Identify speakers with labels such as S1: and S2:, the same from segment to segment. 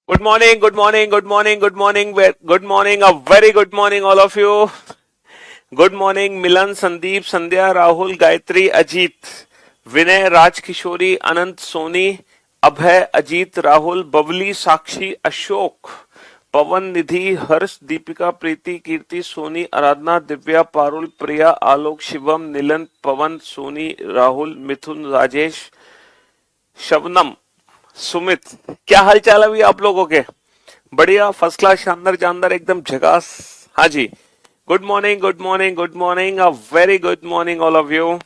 S1: Good morning, good morning, good morning, good morning, good morning, a very good morning, all of you. Good morning, Milan, Sandeep, Sandhya, Rahul, Gayatri, Ajit, विनय, राजकिशोरी, अनंत, सोनी, अभय, अजीत, राहुल, बबली, साक्षी, अशोक, पवन, निधि, हर्ष, दीपिका, प्रीति, कीर्ति, सोनी, आराधना, दिव्या, पारुल, प्रिया, आलोक, शिवम, नीलन, पवन, सोनी, राहुल, मिथुन, राजेश, शबनम, सुमित। क्या हाल चाल है अभी आप लोगों के? बढ़िया, first class, शानदार जानदार, एकदम झकास। हाँ जी। Good morning, good morning, good morning, a very good morning all of you.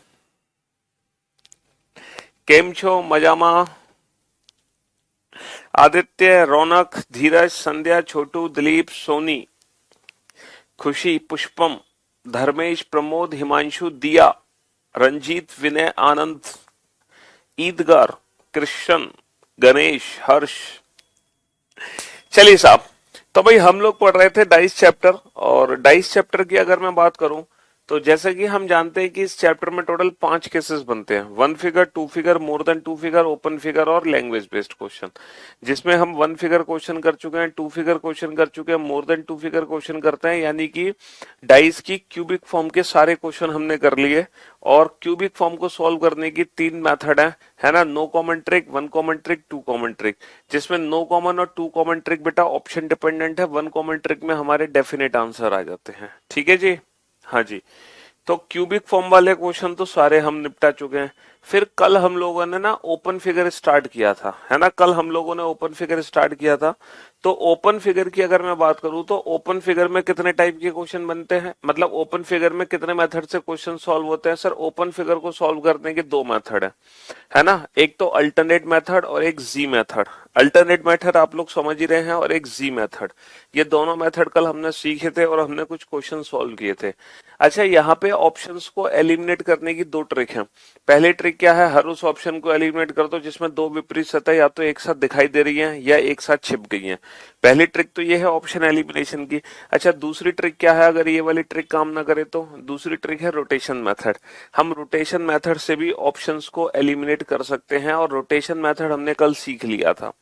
S1: केम छो? मजामा? आदित्य, रौनक, धीरज, संध्या, छोटू, दिलीप, सोनी, खुशी, पुष्पम, धर्मेश, प्रमोद, हिमांशु, दिया, रंजीत, विनय, आनंद, ईदगार, कृष्ण, गणेश, हर्ष। चलिए साहब, तो भाई हम लोग पढ़ रहे थे डाइस चैप्टर, और डाइस चैप्टर की अगर मैं बात करूं तो जैसे कि हम जानते हैं कि इस चैप्टर में टोटल 5 केसेस बनते हैं। One figure, two figure, more than two figure, open figure और लैंग्वेज बेस्ड क्वेश्चन। जिसमें हम वन फिगर क्वेश्चन कर चुके हैं, टू फिगर क्वेश्चन कर चुके हैं, more than two figure question करते हैं, यानी कि डाइस की क्यूबिक फॉर्म के सारे क्वेश्चन हमने कर लिए। और क्यूबिक फॉर्म को सॉल्व करने की 3 मेथड है ना? No common trick, one common trick, two common trick. जिसमें नो कॉमन और टू कॉमन ट्रिक बेटा ऑप्शन डिपेंडेंट है, वन कॉमन ट्रिक में हमारे डेफिनेट आंसर आ जाते हैं। ठीक है जी? हाँ जी। तो क्यूबिक फॉर्म वाले क्वेश्चन तो सारे हम निपटा चुके हैं। फिर कल हम लोगों ने ना ओपन फिगर स्टार्ट किया था, है ना? कल हम लोगों ने ओपन फिगर स्टार्ट किया था। तो ओपन फिगर की अगर मैं बात करूं तो ओपन फिगर में कितने टाइप के क्वेश्चन बनते हैं, मतलब ओपन फिगर में कितने मेथड से क्वेश्चन सॉल्व होते हैं? सर, ओपन फिगर को सॉल्व करने के 2 मेथड है ना? एक तो अल्टरनेट मेथड और एक जी मेथड। अल्टरनेट मेथड आप लोग समझ ही रहे हैं, और एक जी मेथड। ये दोनों मेथड कल हमने सीखे थे और हमने कुछ क्वेश्चन सॉल्व किए थे। अच्छा, यहाँ पे ऑप्शंस को एलिमिनेट करने की 2 ट्रिक है। पहली ट्रिक क्या है? हर उस ऑप्शन को एलिमिनेट कर दो जिसमें 2 विपरीत सतह या तो एक साथ दिखाई दे रही है या एक साथ छिप गई है। पहली ट्रिक तो ये है ऑप्शन एलिमिनेशन की। अच्छा, दूसरी ट्रिक क्या है अगर ये वाली ट्रिक काम ना करे तो? दूसरी ट्रिक है रोटेशन मेथड। हम रोटेशन मेथड से भी ऑप्शंस को एलिमिनेट कर सकते हैं, और रोटेशन मेथड हमने कल सीख लिया था,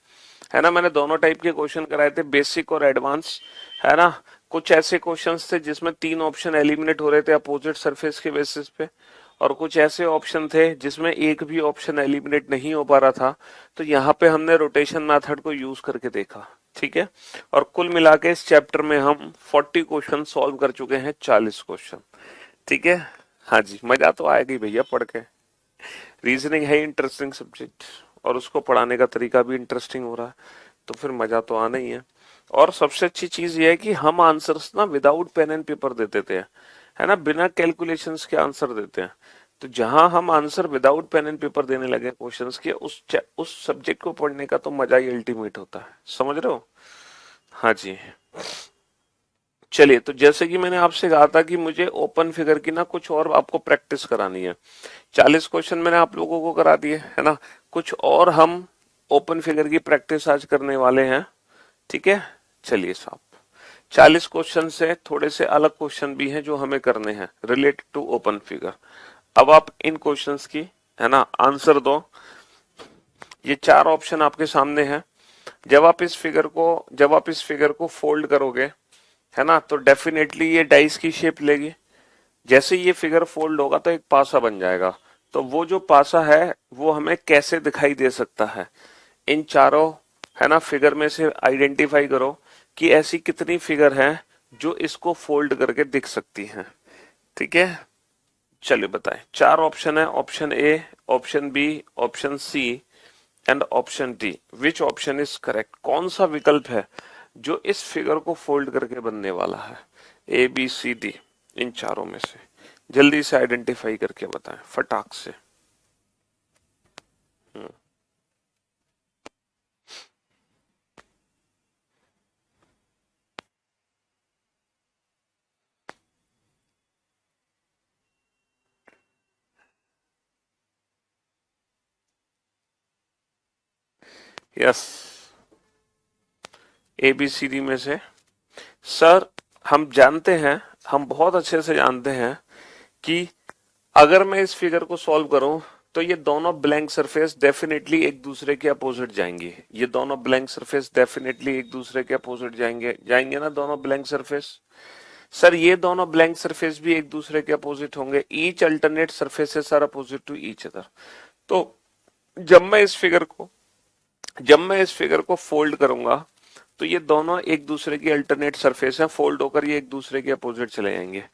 S1: है ना? मैंने दोनों टाइप के क्वेश्चन कराए थे, बेसिक और एडवांस, है ना? कुछ ऐसे क्वेश्चंस थे जिसमें 3 ऑप्शन एलिमिनेट हो रहे थे अपोजिट सरफेस के बेसिस पे, और कुछ ऐसे ऑप्शन थे जिसमें एक भी ऑप्शन एलिमिनेट नहीं हो पा रहा था। तो यहाँ पे हमने रोटेशन मेथड को यूज करके देखा। ठीक है? और कुल मिला के इस चैप्टर में हम 40 क्वेश्चन सॉल्व कर चुके हैं, 40 क्वेश्चन। ठीक है? हाँ जी, मजा तो आएगा ही भैया पढ़ के। रीजनिंग है इंटरेस्टिंग सब्जेक्ट, और उसको पढ़ाने का तरीका भी इंटरेस्टिंग हो रहा है, तो फिर मजा तो आना ही है। और सबसे अच्छी चीज ये है कि हम आंसर्स ना विदाउट पेन एंड पेपर दे देते हैं, है ना? बिना कैलकुलेशंस के आंसर देते हैं। तो जहां हम answer without pen and paper देने लगे क्वेश्चंस के, उस सब्जेक्ट को पढ़ने का तो मजा ही अल्टीमेट होता है। समझ रहे हो? हाँ जी। चलिए, तो जैसे कि मैंने आपसे कहा था कि मुझे ओपन फिगर की ना कुछ और आपको प्रैक्टिस करानी है। 40 क्वेश्चन मैंने आप लोगों को करा दिए, है ना? कुछ और हम ओपन फिगर की प्रैक्टिस आज करने वाले हैं। ठीक है? चलिए साहब, 40 क्वेश्चन से थोड़े से अलग क्वेश्चन भी हैं जो हमें करने हैं रिलेटेड टू ओपन फिगर। अब आप इन क्वेश्चंस की, है ना, आंसर दो। ये 4 ऑप्शन आपके सामने हैं। जब आप इस फिगर को फोल्ड करोगे, है ना, तो डेफिनेटली ये डाइस की शेप लेगी। जैसे ये फिगर फोल्ड होगा तो एक पासा बन जाएगा। तो वो जो पासा है वो हमें कैसे दिखाई दे सकता है? इन चारों, है ना, फिगर में से आइडेंटिफाई करो कि ऐसी कितनी फिगर हैं जो इसको फोल्ड करके दिख सकती हैं। ठीक है? चलिए बताएं। 4 ऑप्शन है, option A, option B, option C and option D. Which option is correct? कौन सा विकल्प है जो इस फिगर को फोल्ड करके बनने वाला है? ए, बी, सी, डी, इन चारों में से जल्दी से आइडेंटिफाई करके बताएं फटाक से। यस, ए, बी, सी, डी में से। सर, हम जानते हैं, हम बहुत अच्छे से जानते हैं कि अगर मैं इस फिगर को सॉल्व करूं तो ये दोनों ब्लैंक सरफेस डेफिनेटली एक दूसरे के अपोजिट जाएंगे। ये दोनों ब्लैंक सरफेस डेफिनेटली एक दूसरे के अपोजिट जाएंगे, जाएंगे ना दोनों ब्लैंक सरफेस। सर ये दोनों ब्लैंक सरफेस भी एक दूसरे के अपोजिट होंगे। Each alternate surfaces are opposite to each other. तो जब मैं इस फिगर को फोल्ड करूंगा तो ये दोनों एक दूसरे की अल्टरनेट सरफेस है, फोल्ड होकर ये एक दूसरे के अपोजिट चले जाएंगे।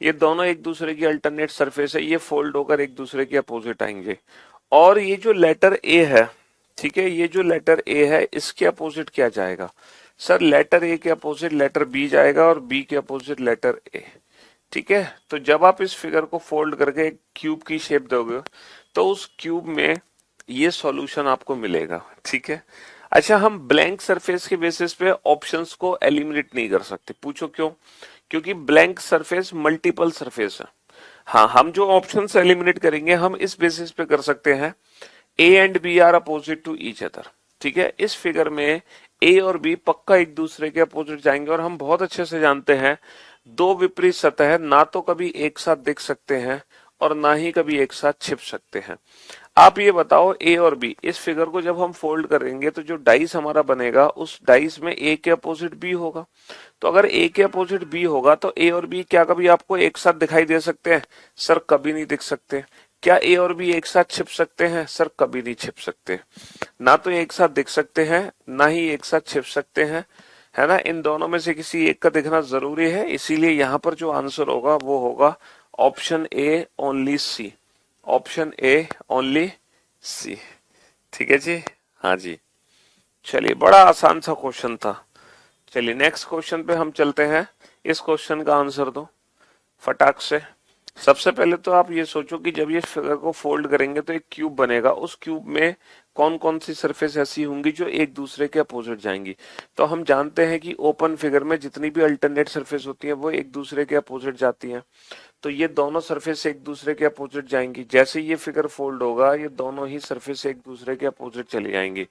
S1: ये दोनों एक दूसरे की अल्टरनेट सरफेस है, ये फोल्ड होकर एक दूसरे के अपोजिट आएंगे। और ये जो लेटर ए है, ठीक है, ये जो लेटर ए है इसके अपोजिट क्या जाएगा? सर लेटर ए के अपोजिट लेटर बी जाएगा और बी के अपोजिट लेटर ए। ठीक है, तो जब आप इस फिगर को फोल्ड करके एक क्यूब की शेप दोगे तो उस क्यूब में ये सॉल्यूशन आपको मिलेगा। ठीक है, अच्छा हम ब्लैंक सरफेस के बेसिस पे ऑप्शंस को एलिमिनेट नहीं कर सकते। पूछो क्यों? क्योंकि ब्लैंक सरफेस मल्टीपल सरफेस है। हाँ, हम जो ऑप्शंस एलिमिनेट करेंगे हम इस बेसिस पे कर सकते हैं A and B are opposite to each other. ठीक है, इस फिगर में ए और बी पक्का एक दूसरे के अपोजिट जाएंगे और हम बहुत अच्छे से जानते हैं दो विपरीत सतह ना तो कभी एक साथ दिख सकते हैं और ना ही कभी एक साथ छिप सकते हैं। आप ये बताओ ए और बी, इस फिगर को जब हम फोल्ड करेंगे तो जो डाइस हमारा बनेगा उस डाइस में ए के अपोजिट बी होगा। तो अगर ए के अपोजिट बी होगा तो ए और बी क्या कभी आपको एक साथ दिखाई दे सकते हैं? सर कभी नहीं दिख सकते। क्या ए और बी एक साथ छिप सकते हैं? सर कभी नहीं छिप सकते। ना तो एक साथ दिख सकते हैं ना ही एक साथ छिप सकते हैं, है ना। इन दोनों में से किसी एक का दिखना जरूरी है, इसीलिए यहां पर जो आंसर होगा वो होगा option A only C. Option A only C. ठीक है जी, हाँ जी। चलिए, बड़ा आसान सा क्वेश्चन था। चलिए नेक्स्ट क्वेश्चन पे हम चलते हैं। इस क्वेश्चन का आंसर दो फटाक से। सबसे पहले तो आप ये सोचो कि जब ये फिगर को फोल्ड करेंगे तो एक क्यूब बनेगा, उस क्यूब में कौन कौन सी सरफेस ऐसी होंगी जो एक दूसरे के अपोजिट जाएंगी। तो हम जानते हैं कि ओपन फिगर में जितनी भी अल्टरनेट सरफेस होती है वो एक दूसरे के अपोजिट जाती हैं। तो ये दोनों सरफेस एक दूसरे के अपोजिट जाएंगी। जैसे ये फिगर फोल्ड होगा ये दोनों ही सरफेस एक दूसरे के अपोजिट चली जाएंगी।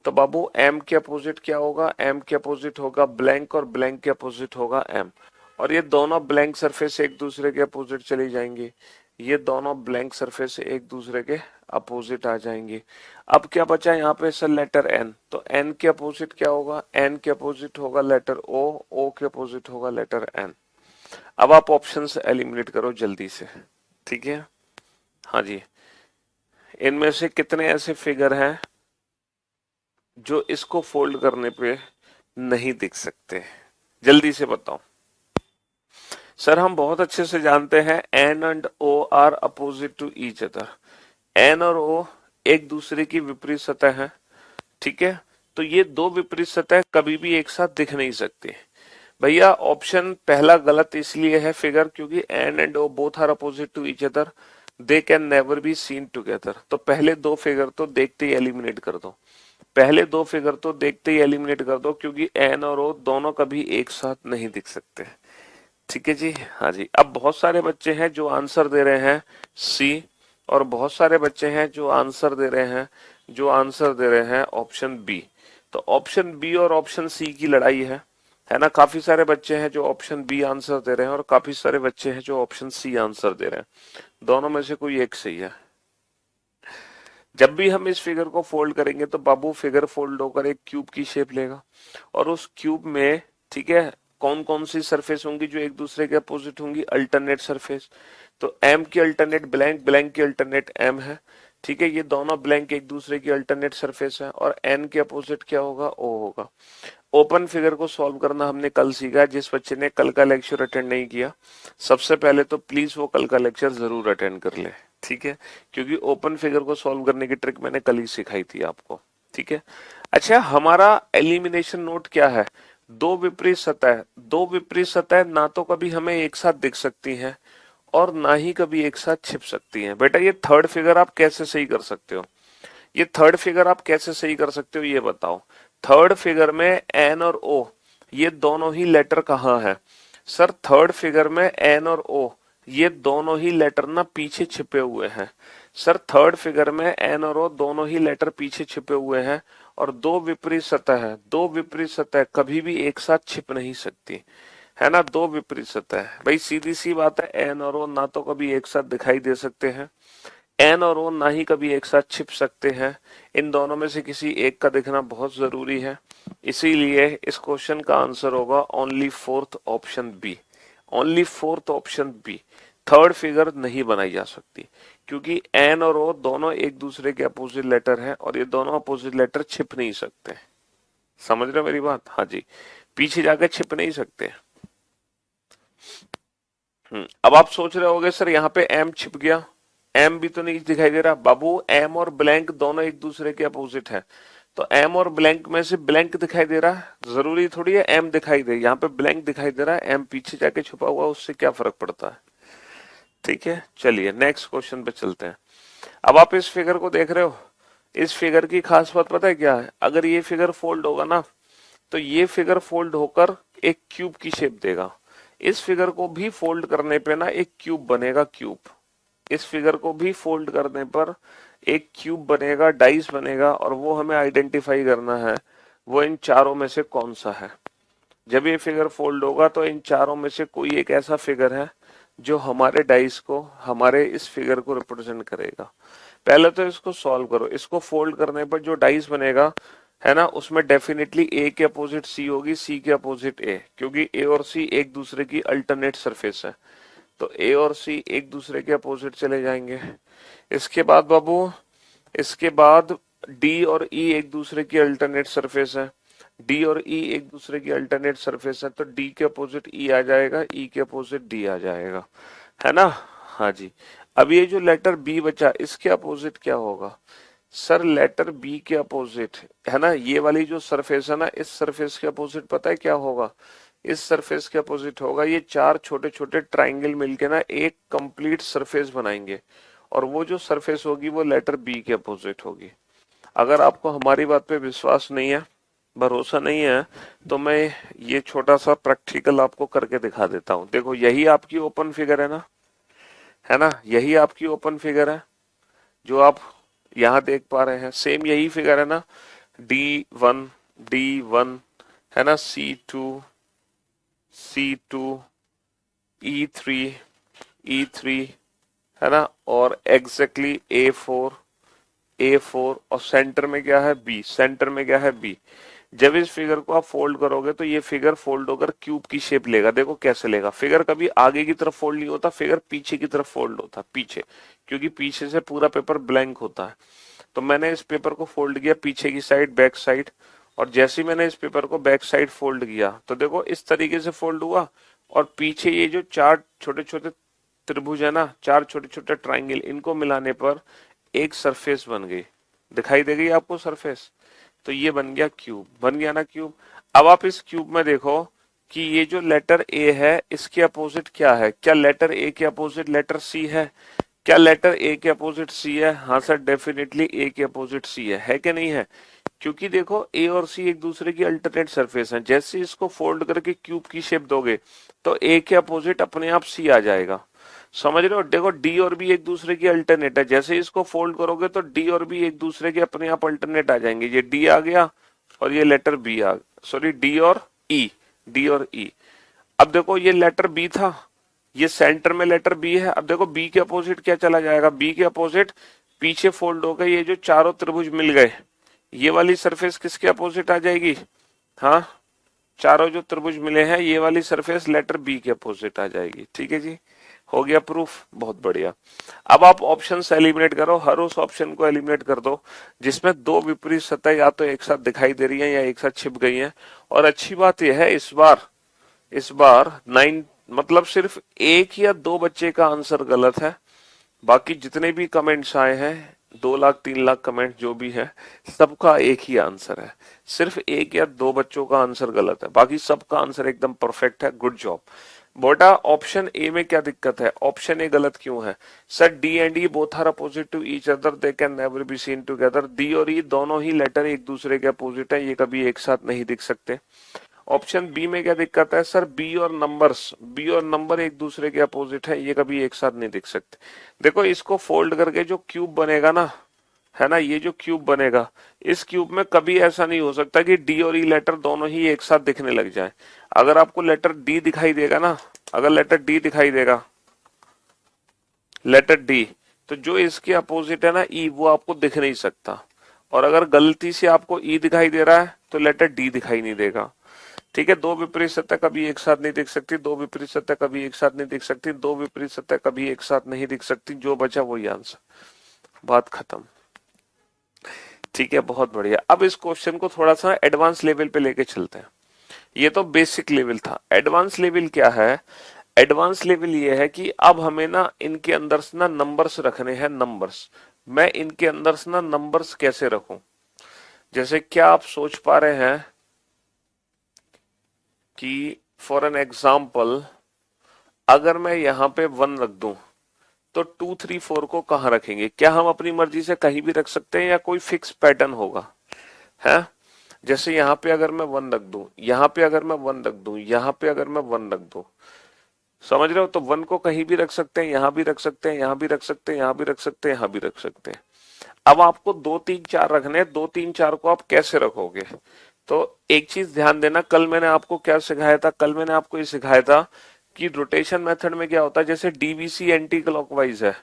S1: तो बाबू एम के अपोजिट क्या होगा? एम के अपोजिट होगा ब्लैंक और ब्लैंक के अपोजिट होगा एम। और ये दोनों ब्लैंक सरफेस एक दूसरे के अपोजिट चली जाएंगी। ये दोनों ब्लैंक सरफेस एक दूसरे के अपोजिट आ जाएंगे। अब क्या बचा यहाँ पे सर? Letter N. तो एन के अपोजिट क्या होगा? एन के अपोजिट होगा लेटर ओ, ओ के अपोजिट होगा लेटर एन। अब आप ऑप्शंस एलिमिनेट करो जल्दी से। ठीक है, हाँ जी। इनमें से कितने ऐसे फिगर हैं जो इसको फोल्ड करने पे नहीं दिख सकते? जल्दी से बताओ। सर हम बहुत अच्छे से जानते हैं N and O are opposite to each other. N और ओ एक दूसरे की विपरीत सतह है। ठीक है, तो ये दो विपरीत सतह कभी भी एक साथ दिख नहीं सकती। भैया ऑप्शन पहला गलत इसलिए है फिगर क्योंकि N and O both are opposite to each other, they can never be seen together. तो पहले दो फिगर तो देखते ही एलिमिनेट कर दो। पहले दो फिगर तो देखते ही एलिमिनेट कर दो क्योंकि एन और ओ दोनों कभी एक साथ नहीं दिख सकते। ठीक है जी, हाँ जी। अब बहुत सारे बच्चे हैं जो आंसर दे रहे हैं सी और बहुत सारे बच्चे हैं जो आंसर दे रहे हैं ऑप्शन बी। तो ऑप्शन बी और ऑप्शन सी की लड़ाई है ना। काफी सारे बच्चे हैं जो ऑप्शन बी आंसर दे रहे हैं और काफी सारे बच्चे हैं जो ऑप्शन सी आंसर दे रहे हैं। दोनों में से कोई एक सही है। जब भी हम इस फिगर को फोल्ड करेंगे तो बाबू फिगर फोल्ड होकर एक क्यूब की शेप लेगा और उस क्यूब में, ठीक है, कौन कौन सी सरफेस होंगी जो एक दूसरे के अपोजिट होंगी? Alternate surface. तो एम की अल्टरनेट ब्लैंक, ब्लैंक की अल्टरनेट एम है। ठीक है, ये दोनों ब्लैंक एक दूसरे की अल्टरनेट सरफेस है और एन के अपोजिट क्या होगा? ओ होगा। ओपन फिगर को सॉल्व करना हमने कल सीखा। जिस बच्चे ने कल का लेक्चर अटेंड नहीं किया सबसे पहले तो प्लीज वो कल का लेक्चर जरूर अटेंड कर ले। ठीक है, क्योंकि ओपन फिगर को सॉल्व करने की ट्रिक मैंने कल ही सिखाई थी आपको। ठीक है, अच्छा हमारा एलिमिनेशन नोट क्या है? दो विपरीत सतह ना तो कभी हमें एक साथ दिख सकती हैं और ना ही कभी एक साथ छिप सकती हैं। बेटा ये थर्ड फिगर आप कैसे सही कर सकते हो? ये बताओ। थर्ड फिगर में एन और ओ ये दोनों ही लेटर कहाँ है? सर थर्ड फिगर में एन और ओ ये दोनों ही लेटर ना पीछे छिपे हुए हैं। सर थर्ड फिगर में एन और ओ दोनों ही लेटर पीछे छिपे हुए हैं और दो विपरीत सतह कभी भी एक साथ छिप नहीं सकती, है ना। दो विपरीत सतह, भाई सीधी सी बात है, एन और ओ ना तो कभी एक साथ दिखाई दे सकते हैं। एन और ओ ना ही कभी एक साथ छिप सकते हैं, इन दोनों में से किसी एक का दिखना बहुत जरूरी है। इसीलिए इस क्वेश्चन का आंसर होगा only fourth option B. Only fourth option B. Third figure नहीं बनाई जा सकती क्योंकि एन और ओ दोनों एक दूसरे के अपोजिट लेटर हैं और ये दोनों अपोजिट लेटर छिप नहीं सकते। समझ रहे हो मेरी बात? हाँ जी, पीछे जाकर छिप नहीं सकते। अब आप सोच रहे होगे सर यहाँ पे एम छिप गया, एम भी तो नहीं दिखाई दे रहा। बाबू एम और ब्लैंक दोनों एक दूसरे के अपोजिट है, तो एम और ब्लैंक में से ब्लैंक दिखाई दे रहा है, जरूरी थोड़ी है एम दिखाई दे। यहाँ पे ब्लैंक दिखाई दे रहा है, एम पीछे जाके छुपा हुआ, उससे क्या फर्क पड़ता है। ठीक है, चलिए नेक्स्ट क्वेश्चन पे चलते हैं। अब आप इस फिगर को देख रहे हो, इस फिगर की खास बात पता है क्या है? अगर ये फिगर फोल्ड होगा ना, तो ये फिगर फोल्ड होकर एक क्यूब की शेप देगा। इस फिगर को भी फोल्ड करने पे ना एक क्यूब बनेगा, क्यूब। इस फिगर को भी फोल्ड करने पर एक क्यूब बनेगा, डाइस बनेगा, और वो हमें आइडेंटिफाई करना है वो इन चारों में से कौन सा है। जब ये फिगर फोल्ड होगा तो इन चारों में से कोई एक ऐसा फिगर है जो हमारे डाइस को, हमारे इस फिगर को रिप्रेजेंट करेगा। पहले तो इसको सॉल्व करो। इसको फोल्ड करने पर जो डाइस बनेगा है ना, उसमें डेफिनेटली ए के अपोजिट सी होगी, सी के अपोजिट ए, क्योंकि ए और सी एक दूसरे की अल्टरनेट सरफेस है। तो ए और सी एक दूसरे के अपोजिट चले जाएंगे। इसके बाद बाबू, इसके बाद डी और ई एक दूसरे की अल्टरनेट सरफेस है। डी और ई एक दूसरे की अल्टरनेट सरफेस है, तो डी के अपोजिट ई आ जाएगा, ई के अपोजिट डी आ जाएगा, है ना। हाँ जी। अब ये जो लेटर बी बचा, इसके अपोजिट क्या होगा? सर लेटर बी के अपोजिट है ना, ये वाली जो सरफेस है ना, इस सरफेस के अपोजिट पता है क्या होगा? इस सरफेस के अपोजिट होगा ये चार छोटे छोटे ट्राइंगल मिलके ना एक कंप्लीट सरफेस बनाएंगे, और वो जो सरफेस होगी वो लेटर बी के अपोजिट होगी। अगर आपको हमारी बात पे विश्वास नहीं है, भरोसा नहीं है, तो मैं ये छोटा सा प्रैक्टिकल आपको करके दिखा देता हूँ। देखो यही आपकी ओपन फिगर है ना, है ना, यही आपकी ओपन फिगर है जो आप यहाँ देख पा रहे हैं। सेम यही फिगर है ना, D1 D1 है ना, C2 E3 E3 है ना, और एग्जैक्टली A4 और सेंटर में क्या है? B। सेंटर में क्या है? B। जब इस फिगर को आप फोल्ड करोगे तो ये फिगर फोल्ड होकर क्यूब की शेप लेगा। देखो कैसे लेगा। फिगर कभी आगे की तरफ फोल्ड नहीं होता, फिगर पीछे की तरफ फोल्ड होता, पीछे, क्योंकि पीछे से पूरा पेपर ब्लैंक होता है। तो मैंने इस पेपर को फोल्ड किया पीछे की साइड, बैक साइड, और जैसे ही मैंने इस पेपर को बैक साइड फोल्ड किया तो देखो इस तरीके से फोल्ड हुआ, और पीछे ये जो चार छोटे छोटे त्रिभुज है ना, चार छोटे छोटे ट्राइंगल, इनको मिलाने पर एक सरफेस बन गई। दिखाई दे गई आपको सरफेस? तो ये बन गया क्यूब, बन गया ना क्यूब। अब आप इस क्यूब में देखो कि ये जो लेटर ए है इसके अपोजिट क्या है? क्या लेटर ए के अपोजिट लेटर सी है? क्या लेटर ए के अपोजिट सी है? हाँ सर, डेफिनेटली ए के अपोजिट सी है कि नहीं है? क्योंकि देखो ए और सी एक दूसरे की अल्टरनेट सरफेस हैं। जैसे इसको फोल्ड करके क्यूब की शेप दोगे तो ए के अपोजिट अपने आप सी आ जाएगा। समझ रहे हो? देखो डी और बी एक दूसरे की अल्टरनेट है, जैसे इसको फोल्ड करोगे तो डी और बी एक दूसरे के अपने आप अल्टरनेट आ जाएंगे। ये डी आ गया और ये लेटर बी आ, सॉरी डी और ई, डी और ई। अब देखो ये लेटर बी था, ये सेंटर में लेटर बी है। अब देखो बी के अपोजिट क्या चला जाएगा? बी के अपोजिट पीछे फोल्ड हो गए ये जो चारों त्रिभुज मिल गए, ये वाली सरफेस किसके अपोजिट आ जाएगी? हाँ, चारों जो त्रिभुज मिले हैं ये वाली सरफेस लेटर बी के अपोजिट आ जाएगी। ठीक है जी, हो गया प्रूफ, बहुत बढ़िया। अब आप ऑप्शन से एलिमिनेट करो, हर उस ऑप्शन को एलिमिनेट कर दो जिसमें दो विपरीत सतह या तो एक साथ दिखाई दे रही हैं या एक साथ छिप गई हैं। और अच्छी बात यह है इस बार 9 मतलब सिर्फ एक या दो बच्चे का आंसर गलत है। बाकी जितने भी कमेंट्स आए हैं, 2 लाख 3 लाख कमेंट जो भी है, सबका एक ही आंसर है। सिर्फ एक या दो बच्चों का आंसर गलत है, बाकी सबका आंसर एकदम परफेक्ट है। गुड जॉब बेटा। ऑप्शन ए में क्या दिक्कत है? ऑप्शन ए गलत क्यों है? Sir D and E both are opposite to each other, they can never be seen together. D और ई दोनों ही लेटर एक दूसरे के अपोजिट है, ये कभी एक साथ नहीं दिख सकते। ऑप्शन बी में क्या दिक्कत है? सर बी और नंबर एक दूसरे के अपोजिट है, ये कभी एक साथ नहीं दिख सकते। देखो इसको फोल्ड करके जो क्यूब बनेगा ना, है ना, ये जो क्यूब बनेगा, इस क्यूब में कभी ऐसा नहीं हो सकता कि डी और ई लेटर दोनों ही एक साथ दिखने लग जाए। अगर आपको लेटर डी दिखाई देगा ना, अगर लेटर डी दिखाई देगा, लेटर डी, तो जो इसके अपोजिट है ना ई, वो आपको दिख नहीं सकता। और अगर गलती से आपको ई दिखाई दे रहा है तो लेटर डी दिखाई नहीं देगा। ठीक है, दो विपरीत सत्ता कभी एक साथ नहीं दिख सकती, दो विपरीत सत्ता कभी एक साथ नहीं दिख सकती, दो विपरीत सत्ता कभी एक साथ नहीं दिख सकती, जो बचा वही आंसर, बात खत्म। ठीक है, बहुत बढ़िया। अब इस क्वेश्चन को थोड़ा सा एडवांस लेवल पे लेके चलते हैं। ये तो बेसिक लेवल था, एडवांस लेवल क्या है? एडवांस लेवल ये है कि अब हमें ना इनके अंदर से ना नंबर्स रखने हैं, नंबर्स। मैं इनके अंदर से ना नंबर्स कैसे रखूं? जैसे क्या आप सोच पा रहे हैं कि फॉर एन एग्जाम्पल अगर मैं यहां पे 1 रख दूं तो 2 3 4 को कहां रखेंगे? क्या हम अपनी मर्जी से कहीं भी रख सकते हैं या कोई फिक्स पैटर्न होगा? है, जैसे यहां पे अगर मैं 1 रख दूं, यहां पे अगर मैं 1 रख दूं, यहां पे अगर मैं 1 रख दूं, समझ रहे हो? तो 1 को कहीं भी रख सकते हैं, यहां भी रख सकते हैं, यहां भी रख सकते हैं, यहां भी रख सकते हैं, यहां भी रख सकते हैं। अब आपको 2 3 4 रखने हैं, 2 3 4 को आप कैसे रखोगे? तो एक चीज ध्यान देना, कल मैंने आपको क्या सिखाया था? कल मैंने आपको ये सिखाया था कि रोटेशन मेथड में क्या होता है, जैसे डीवीसी एंटी क्लॉकवाइज है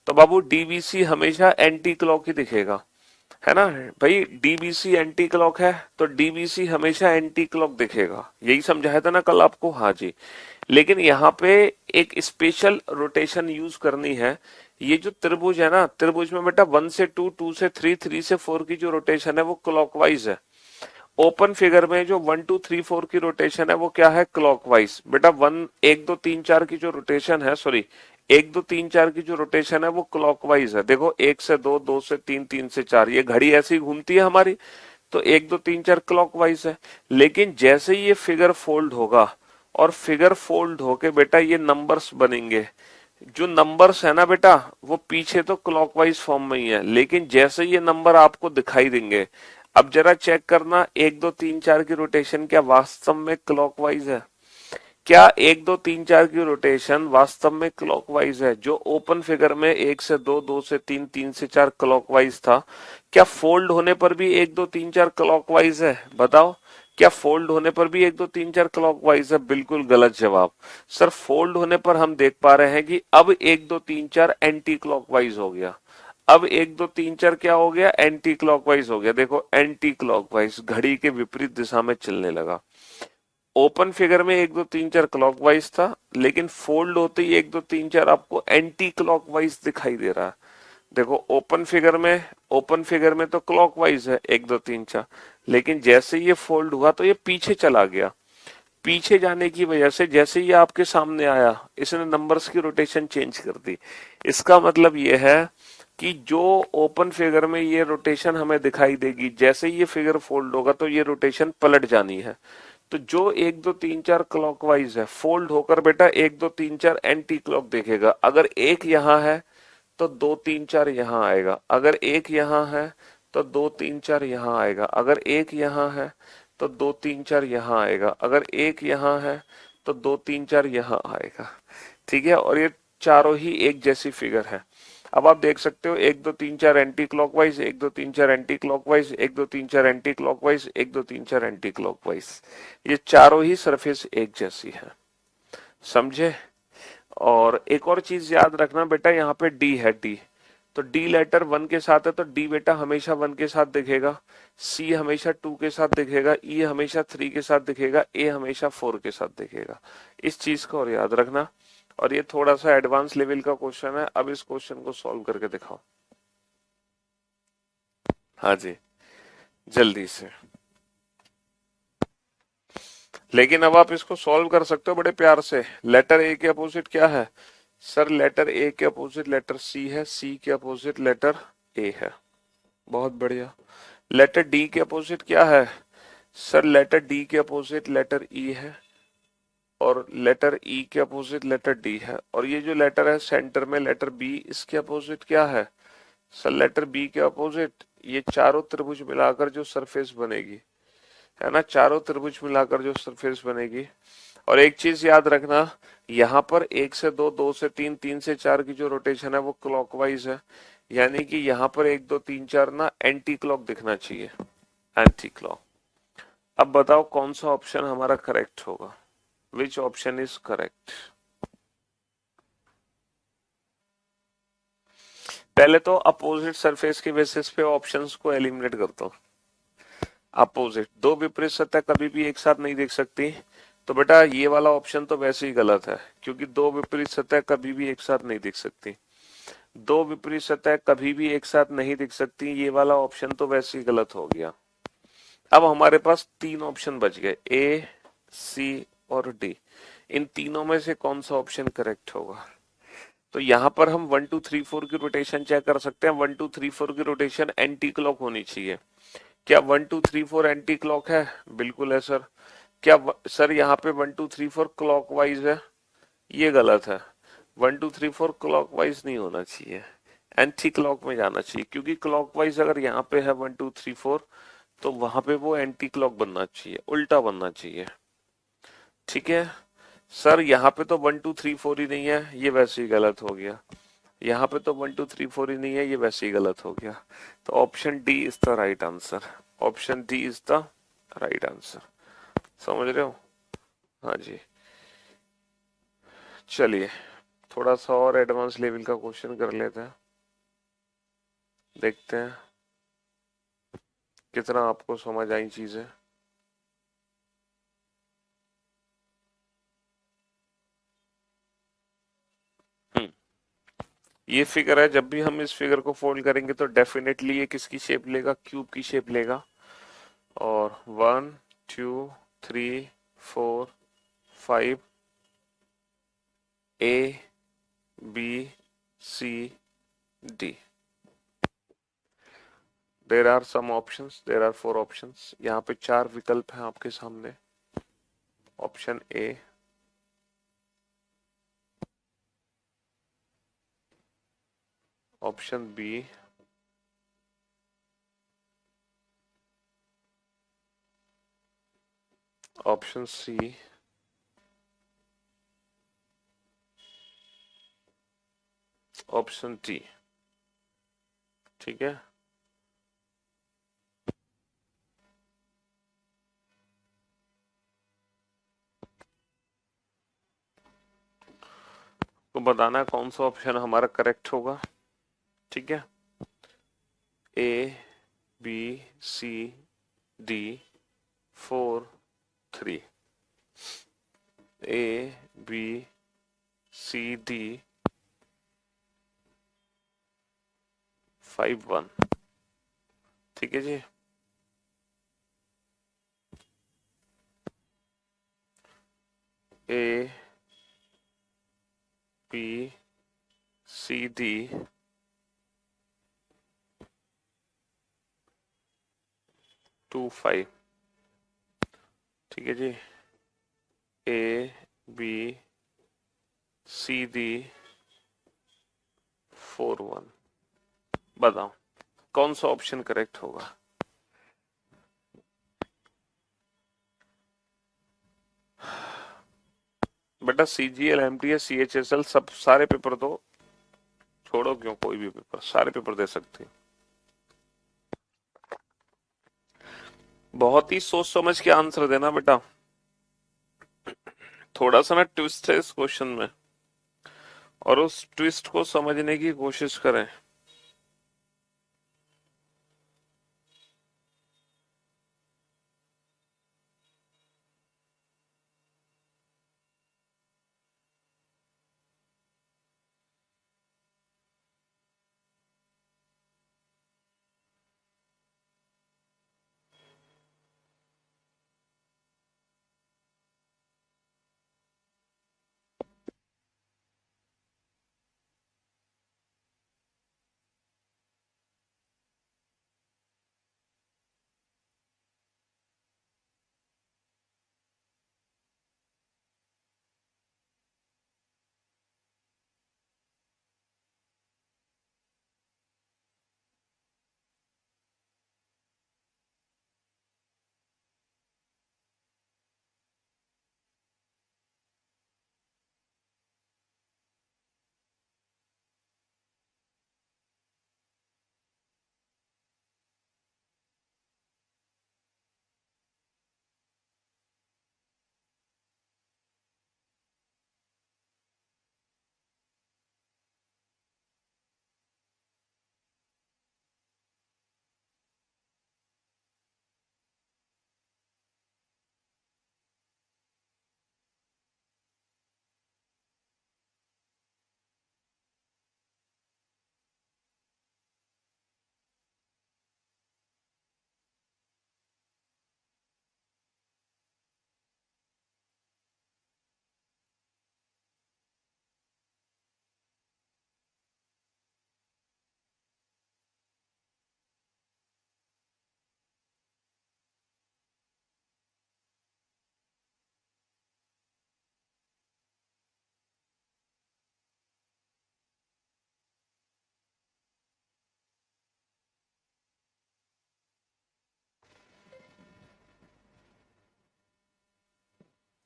S1: तो बाबू डीवीसी हमेशा एंटी क्लॉक ही दिखेगा, है ना भाई? डीबीसी एंटी क्लॉक है तो डीबीसी हमेशा एंटी क्लॉक दिखेगा, यही समझाया था ना कल आपको? हाँ जी। लेकिन यहाँ पे एक स्पेशल रोटेशन यूज करनी है। ये जो त्रिभुज है ना, त्रिभुज में बेटा 1 से 2, 2 से 3, 3 से 4 की जो रोटेशन है वो क्लॉकवाइज है। ओपन फिगर में जो 1 2 3 4 की रोटेशन है वो क्या है? क्लॉकवाइज। बेटा 1 2 3 4 की जो रोटेशन है, सॉरी 1 2 3 4 की जो रोटेशन है वो क्लॉकवाइज है। देखो 1 से 2, 2 से 3, 3 से 4, ये घड़ी ऐसी घूमती है हमारी, तो 1 2 3 4 क्लॉकवाइज है। लेकिन जैसे ही ये फिगर फोल्ड होगा और फिगर फोल्ड होके बेटा ये नंबर्स बनेंगे, जो नंबर्स है ना बेटा वो पीछे तो क्लॉकवाइज फॉर्म में ही है, लेकिन जैसे ये नंबर आपको दिखाई देंगे, अब जरा चेक करना 1 2 3 4 की रोटेशन क्या वास्तव में क्लॉकवाइज है? क्या 1 2 3 4 की रोटेशन वास्तव में क्लॉकवाइज है? जो ओपन फिगर में 1 से 2, 2 से 3, 3 से 4 क्लॉकवाइज था, क्या फोल्ड होने पर भी 1 2 3 4 क्लॉकवाइज है? बताओ, क्या फोल्ड होने पर भी 1 2 3 4 क्लॉकवाइज है? बिल्कुल गलत जवाब। सर फोल्ड होने पर हम देख पा रहे हैं कि अब 1 2 3 4 एंटी क्लॉकवाइज हो गया। अब 1 2 3 4 क्या हो गया? एंटी क्लॉकवाइज हो गया। देखो एंटी क्लॉकवाइज, घड़ी के विपरीत दिशा में चलने लगा। ओपन फिगर में 1 2 3 4 क्लॉकवाइज था, लेकिन फोल्ड होते ही 1 2 3 4 आपको एंटी क्लॉकवाइज दिखाई दे रहा है। देखो ओपन फिगर में तो क्लॉकवाइज है 1 2 3 4, लेकिन जैसे ये फोल्ड हुआ तो ये पीछे चला गया। पीछे जाने की वजह से जैसे ये आपके सामने आया, इसने नंबर्स की रोटेशन चेंज कर दी। इसका मतलब ये है कि जो ओपन फिगर में ये रोटेशन हमें दिखाई देगी, जैसे ही ये फिगर फोल्ड होगा तो ये रोटेशन पलट जानी है। तो जो 1 2 3 4 क्लॉकवाइज है, फोल्ड होकर बेटा 1 2 3 4 एंटी क्लॉक देखेगा। अगर एक यहां है तो 2 3 4 यहां आएगा, अगर एक यहां है तो 2 3 4 यहां आएगा, अगर एक यहां है तो 2 3 4 यहां आएगा, अगर एक यहां है तो 2 3 4 यहां आएगा। ठीक है, और ये चारों ही एक जैसी फिगर है। अब आप देख सकते हो 1 2 3 4 anti clockwise, 1 2 3 4 anti clockwise, 1 2 3 4 anti clockwise, 1 2 3 4 anti clockwise. ये चारों ही सरफेस एक जैसी है, समझे? और एक और चीज याद रखना बेटा, यहाँ पे डी है, डी तो डी लेटर 1 के साथ है तो डी बेटा हमेशा 1 के साथ दिखेगा, सी हमेशा 2 के साथ दिखेगा, ई हमेशा 3 के साथ दिखेगा, ए हमेशा 4 के साथ दिखेगा। इस चीज को और याद रखना। और ये थोड़ा सा एडवांस लेवल का क्वेश्चन है, अब इस क्वेश्चन को सॉल्व करके दिखाओ। हाँ जी, जल्दी से। लेकिन अब आप इसको सॉल्व कर सकते हो बड़े प्यार से। लेटर ए के अपोजिट क्या है? सर लेटर ए के अपोजिट लेटर सी है, सी के अपोजिट लेटर ए है। बहुत बढ़िया। लेटर डी के अपोजिट क्या है? सर लेटर डी के अपोजिट लेटर ई है, और लेटर ई के अपोजिट लेटर डी है। और ये जो लेटर है सेंटर में लेटर बी, इसके अपोजिट क्या है? सर लेटर बी के अपोजिट ये चारों त्रिभुज मिलाकर जो सरफेस बनेगी, है ना, चारों त्रिभुज मिलाकर जो सरफेस बनेगी। और एक चीज याद रखना, यहाँ पर 1 से 2, 2 से 3, 3 से 4 की जो रोटेशन है वो क्लॉकवाइज है, यानी कि यहाँ पर 1 2 3 4 ना एंटी क्लॉक दिखना चाहिए, एंटी क्लॉक। अब बताओ कौन सा ऑप्शन हमारा करेक्ट होगा? विच ऑप्शन इज करेक्ट? पहले तो अपोजिट सरफेस के बेसिस पे ऑप्शंस को एलिमिनेट करता हूँ। अपोजिट, दो विपरीत सतह कभी भी एक साथ नहीं देख सकती, तो बेटा ये वाला ऑप्शन तो वैसे ही गलत है, क्योंकि दो विपरीत सतह कभी भी एक साथ नहीं दिख सकती। दो विपरीत सतह कभी भी एक साथ नहीं दिख सकती, ये वाला ऑप्शन तो वैसे ही गलत हो गया। अब हमारे पास तीन ऑप्शन बच गए, ए, सी और डी। इन तीनों में से कौन सा ऑप्शन करेक्ट होगा? तो यहां पर हम 1 2 3 4 की रोटेशन चेक कर सकते हैं। 1 2 3 4 की रोटेशन एंटी क्लॉक होनी चाहिए। क्या 1 2 3 4 एंटी क्लॉक है? बिल्कुल है सर। क्या सर यहाँ पे 1 2 3 4 क्लॉकवाइज है? ये गलत है। 1 2 3 4 क्लॉकवाइज नहीं होना चाहिए, एंटी क्लॉक में जाना चाहिए, क्योंकि क्लॉकवाइज अगर यहाँ पे है 1 2 3 4, तो वहां पे वो एंटी क्लॉक बनना चाहिए, उल्टा बनना चाहिए। ठीक है सर, यहाँ पे तो 1 2 3 4 ही नहीं है, ये वैसे ही गलत हो गया। यहाँ पे तो 1 2 3 4 ही नहीं है, ये वैसे ही गलत हो गया। तो option D is the right answer. Option D is the right answer. समझ रहे हो? हाँ जी। चलिए थोड़ा सा और एडवांस लेवल का क्वेश्चन कर लेते हैं, देखते हैं कितना आपको समझ आई चीजें। हम्म ये फिगर है, जब भी हम इस फिगर को फोल्ड करेंगे तो डेफिनेटली ये किसकी शेप लेगा? क्यूब की शेप लेगा। और 1 2 3 4 5, A B C D. There are some options, there are four options. यहाँ पे चार विकल्प हैं आपके सामने। Option A, option B, option C, option D. ठीक है, तो बताना है कौन सा ऑप्शन हमारा करेक्ट होगा। ठीक है, A B C D 4 3, A B C D 5 1। ठीक है जी। ए बी सी डी 2 5। ठीक है जी। ए बी सी डी 4 1। बताओ कौन सा ऑप्शन करेक्ट होगा? बेटा सीजीएल, एमटीएस, सीएचएसएल सब सारे पेपर दो, छोड़ो क्यों कोई भी पेपर, सारे पेपर दे सकते हैं। बहुत ही सोच समझ के आंसर देना बेटा, थोड़ा सा ना ट्विस्ट है इस क्वेश्चन में, और उस ट्विस्ट को समझने की कोशिश करें।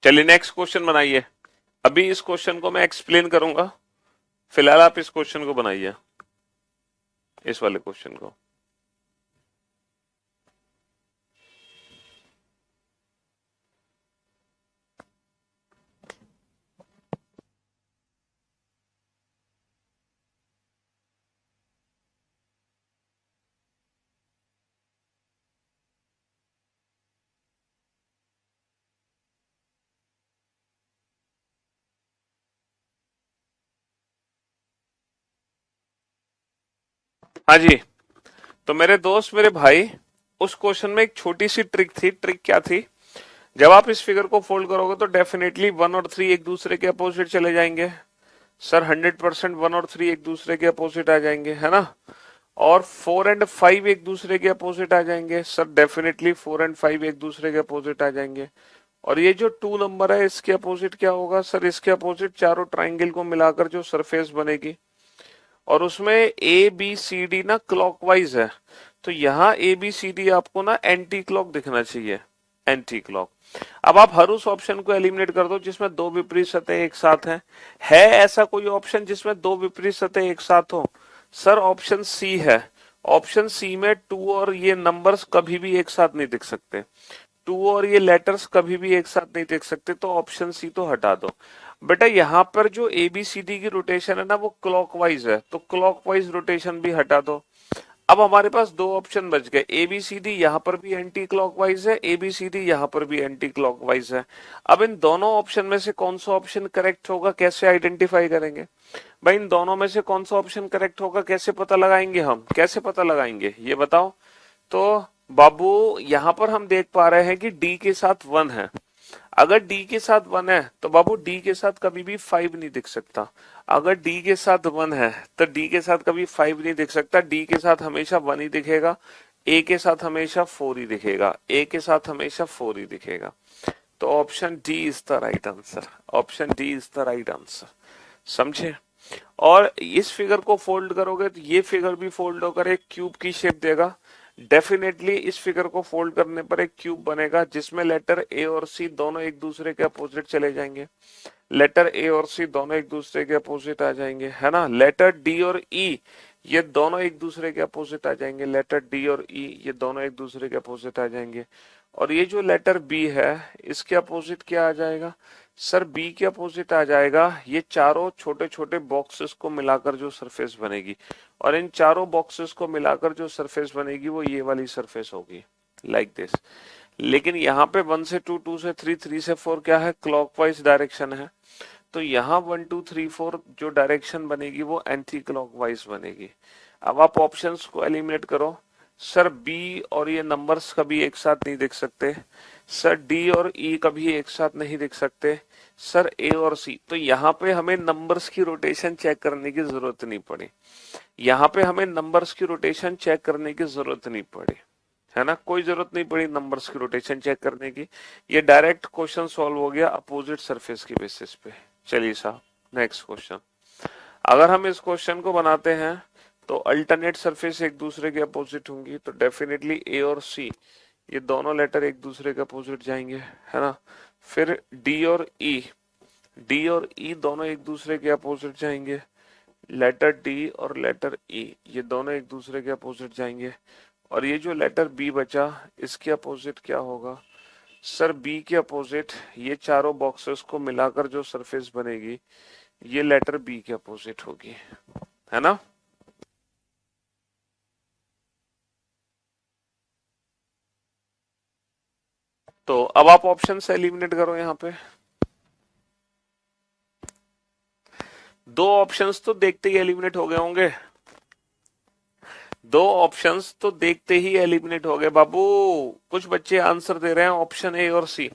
S1: चलिए नेक्स्ट क्वेश्चन बनाइए। अभी इस क्वेश्चन को मैं एक्सप्लेन करूंगा, फिलहाल आप इस क्वेश्चन को बनाइए, इस वाले क्वेश्चन को। हाँ जी, तो मेरे दोस्त, मेरे भाई, उस क्वेश्चन में एक छोटी सी ट्रिक थी। ट्रिक क्या थी? जब आप इस फिगर को फोल्ड करोगे तो डेफिनेटली 1 और 3 एक दूसरे के अपोजिट चले जाएंगे। सर 100% 1 और 3 एक दूसरे के अपोजिट आ जाएंगे, है ना। और 4 एंड 5 एक दूसरे के अपोजिट आ जाएंगे। सर डेफिनेटली 4 एंड 5 एक दूसरे के अपोजिट आ जाएंगे। और ये जो 2 नंबर है इसके अपोजिट क्या होगा? सर इसके अपोजिट चारों ट्राइंगल को मिलाकर जो सरफेस बनेगी, और उसमें ए बी सी डी ना क्लॉकवाइज है, तो यहाँ ए बी सी डी आपको ना एंटी क्लॉक दिखना चाहिए, एंटी क्लॉक। अब आप हर उस ऑप्शन को एलिमिनेट कर दो जिसमें दो विपरीत सतह एक साथ हैं। है ऐसा कोई ऑप्शन जिसमें दो विपरीत सतह एक साथ हो? सर ऑप्शन सी है। ऑप्शन सी में 2 और ये नंबर्स कभी भी एक साथ नहीं दिख सकते। 2 और ये लेटर्स कभी भी एक साथ नहीं देख सकते, तो ऑप्शन सी तो हटा दो। बेटा यहाँ पर जो एबीसीडी की रोटेशन है ना वो क्लॉकवाइज है, तो क्लॉकवाइज रोटेशन भी हटा दो। अब हमारे पास दो ऑप्शन बच गए। एबीसीडी यहाँ पर भी एंटी क्लॉकवाइज है, एबीसीडी यहाँ पर भी एंटी क्लॉकवाइज है। अब इन दोनों ऑप्शन में से कौन सा ऑप्शन करेक्ट होगा, कैसे आइडेंटिफाई करेंगे? भाई इन दोनों में से कौन सा ऑप्शन करेक्ट होगा कैसे पता लगाएंगे? हम कैसे पता लगाएंगे ये बताओ। तो बाबू यहाँ पर हम देख पा रहे हैं कि डी के साथ 1 है। अगर डी के साथ 1 है तो बाबू डी के साथ कभी भी 5 नहीं दिख सकता। अगर डी के साथ 1 है तो डी के साथ कभी 5 नहीं दिख सकता। डी के साथ हमेशा 1 ही दिखेगा। ए के साथ हमेशा 4 ही दिखेगा। ए के साथ हमेशा 4 ही दिखेगा। तो option D is the right answer. Option D is the right answer. समझे? और इस फिगर को फोल्ड करोगे तो ये फिगर भी फोल्ड होकर एक क्यूब की शेप देगा। डेफिनेटली इस फिगर को फोल्ड करने पर एक क्यूब बनेगा जिसमें लेटर ए और सी दोनों एक दूसरे के अपोजिट चले जाएंगे। लेटर ए और सी दोनों एक दूसरे के अपोजिट आ जाएंगे, है ना। लेटर डी और ई ये दोनों एक दूसरे के अपोजिट आ जाएंगे। लेटर डी और ई ये दोनों एक दूसरे के अपोजिट आ जाएंगे। और ये जो लेटर बी है इसके अपोजिट क्या आ जाएगा? सर बी के अपोजिट आ जाएगा ये चारों छोटे छोटे बॉक्सेस को मिलाकर जो सरफेस बनेगी। और इन चारों बॉक्सेस को मिलाकर जो सरफेस बनेगी वो ये वाली सरफेस होगी, लाइक दिस। लेकिन यहाँ पे 1 से 2, 2 से 3, 3 से 4 क्या है? क्लॉकवाइज डायरेक्शन है। तो यहाँ 1 2 3 4 जो डायरेक्शन बनेगी वो एंटी क्लॉकवाइज बनेगी। अब आप ऑप्शंस को एलिमिनेट करो। सर बी और ये नंबर्स कभी एक साथ नहीं दिख सकते। सर डी और ई कभी एक साथ नहीं दिख सकते। सर ए और सी, तो यहाँ पे हमें नंबर्स की रोटेशन चेक करने की जरूरत नहीं पड़ी। यहाँ पे हमें नंबर्स की रोटेशन चेक करने की जरूरत नहीं पड़ी, है ना। कोई जरूरत नहीं पड़ी नंबर्स की रोटेशन चेक करने की। ये डायरेक्ट क्वेश्चन सॉल्व हो गया अपोजिट सरफेस की बेसिस पे। चलिए साहब नेक्स्ट क्वेश्चन। अगर हम इस क्वेश्चन को बनाते हैं तो अल्टरनेट सरफेस एक दूसरे के अपोजिट होंगी, तो डेफिनेटली ए और सी ये दोनों लेटर एक दूसरे के अपोजिट जाएंगे, है ना। फिर डी और ई, डी और ई दोनों एक दूसरे के अपोजिट जाएंगे। लेटर डी और लेटर ई ये दोनों एक दूसरे के अपोजिट जाएंगे। और ये जो लेटर बी बचा इसके अपोजिट क्या होगा? सर बी के अपोजिट ये चारों बॉक्सेस को मिलाकर जो सरफेस बनेगी ये लेटर बी के अपोजिट होगी, है ना। तो अब आप ऑप्शन से एलिमिनेट करो। यहाँ पे दो ऑप्शंस तो देखते ही एलिमिनेट हो गए होंगे। दो ऑप्शंस तो देखते ही एलिमिनेट हो गए बाबू। कुछ बच्चे आंसर दे रहे हैं ऑप्शन ए और सी।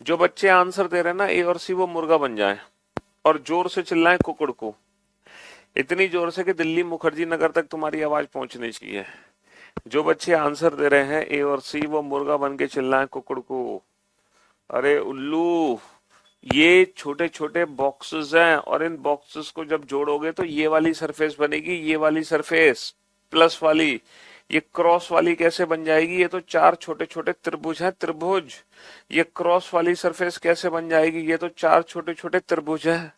S1: जो बच्चे आंसर दे रहे हैं ना ए और सी, वो मुर्गा बन जाए और जोर से चिल्लाएं कुकड़ को, इतनी जोर से कि दिल्ली मुखर्जी नगर तक तुम्हारी आवाज पहुंचनी चाहिए। जो बच्चे आंसर दे रहे हैं ए और सी वो मुर्गा बन के चिल्लाएं कुकड़ को। अरे उल्लू, ये छोटे छोटे बॉक्सेस हैं और इन बॉक्सेस को जब जोड़ोगे तो ये वाली सरफेस बनेगी, ये वाली सरफेस प्लस वाली। ये क्रॉस वाली कैसे बन जाएगी? ये तो चार छोटे छोटे त्रिभुज हैं, त्रिभुज। ये क्रॉस वाली सरफेस कैसे बन जाएगी? ये तो चार छोटे छोटे त्रिभुज है।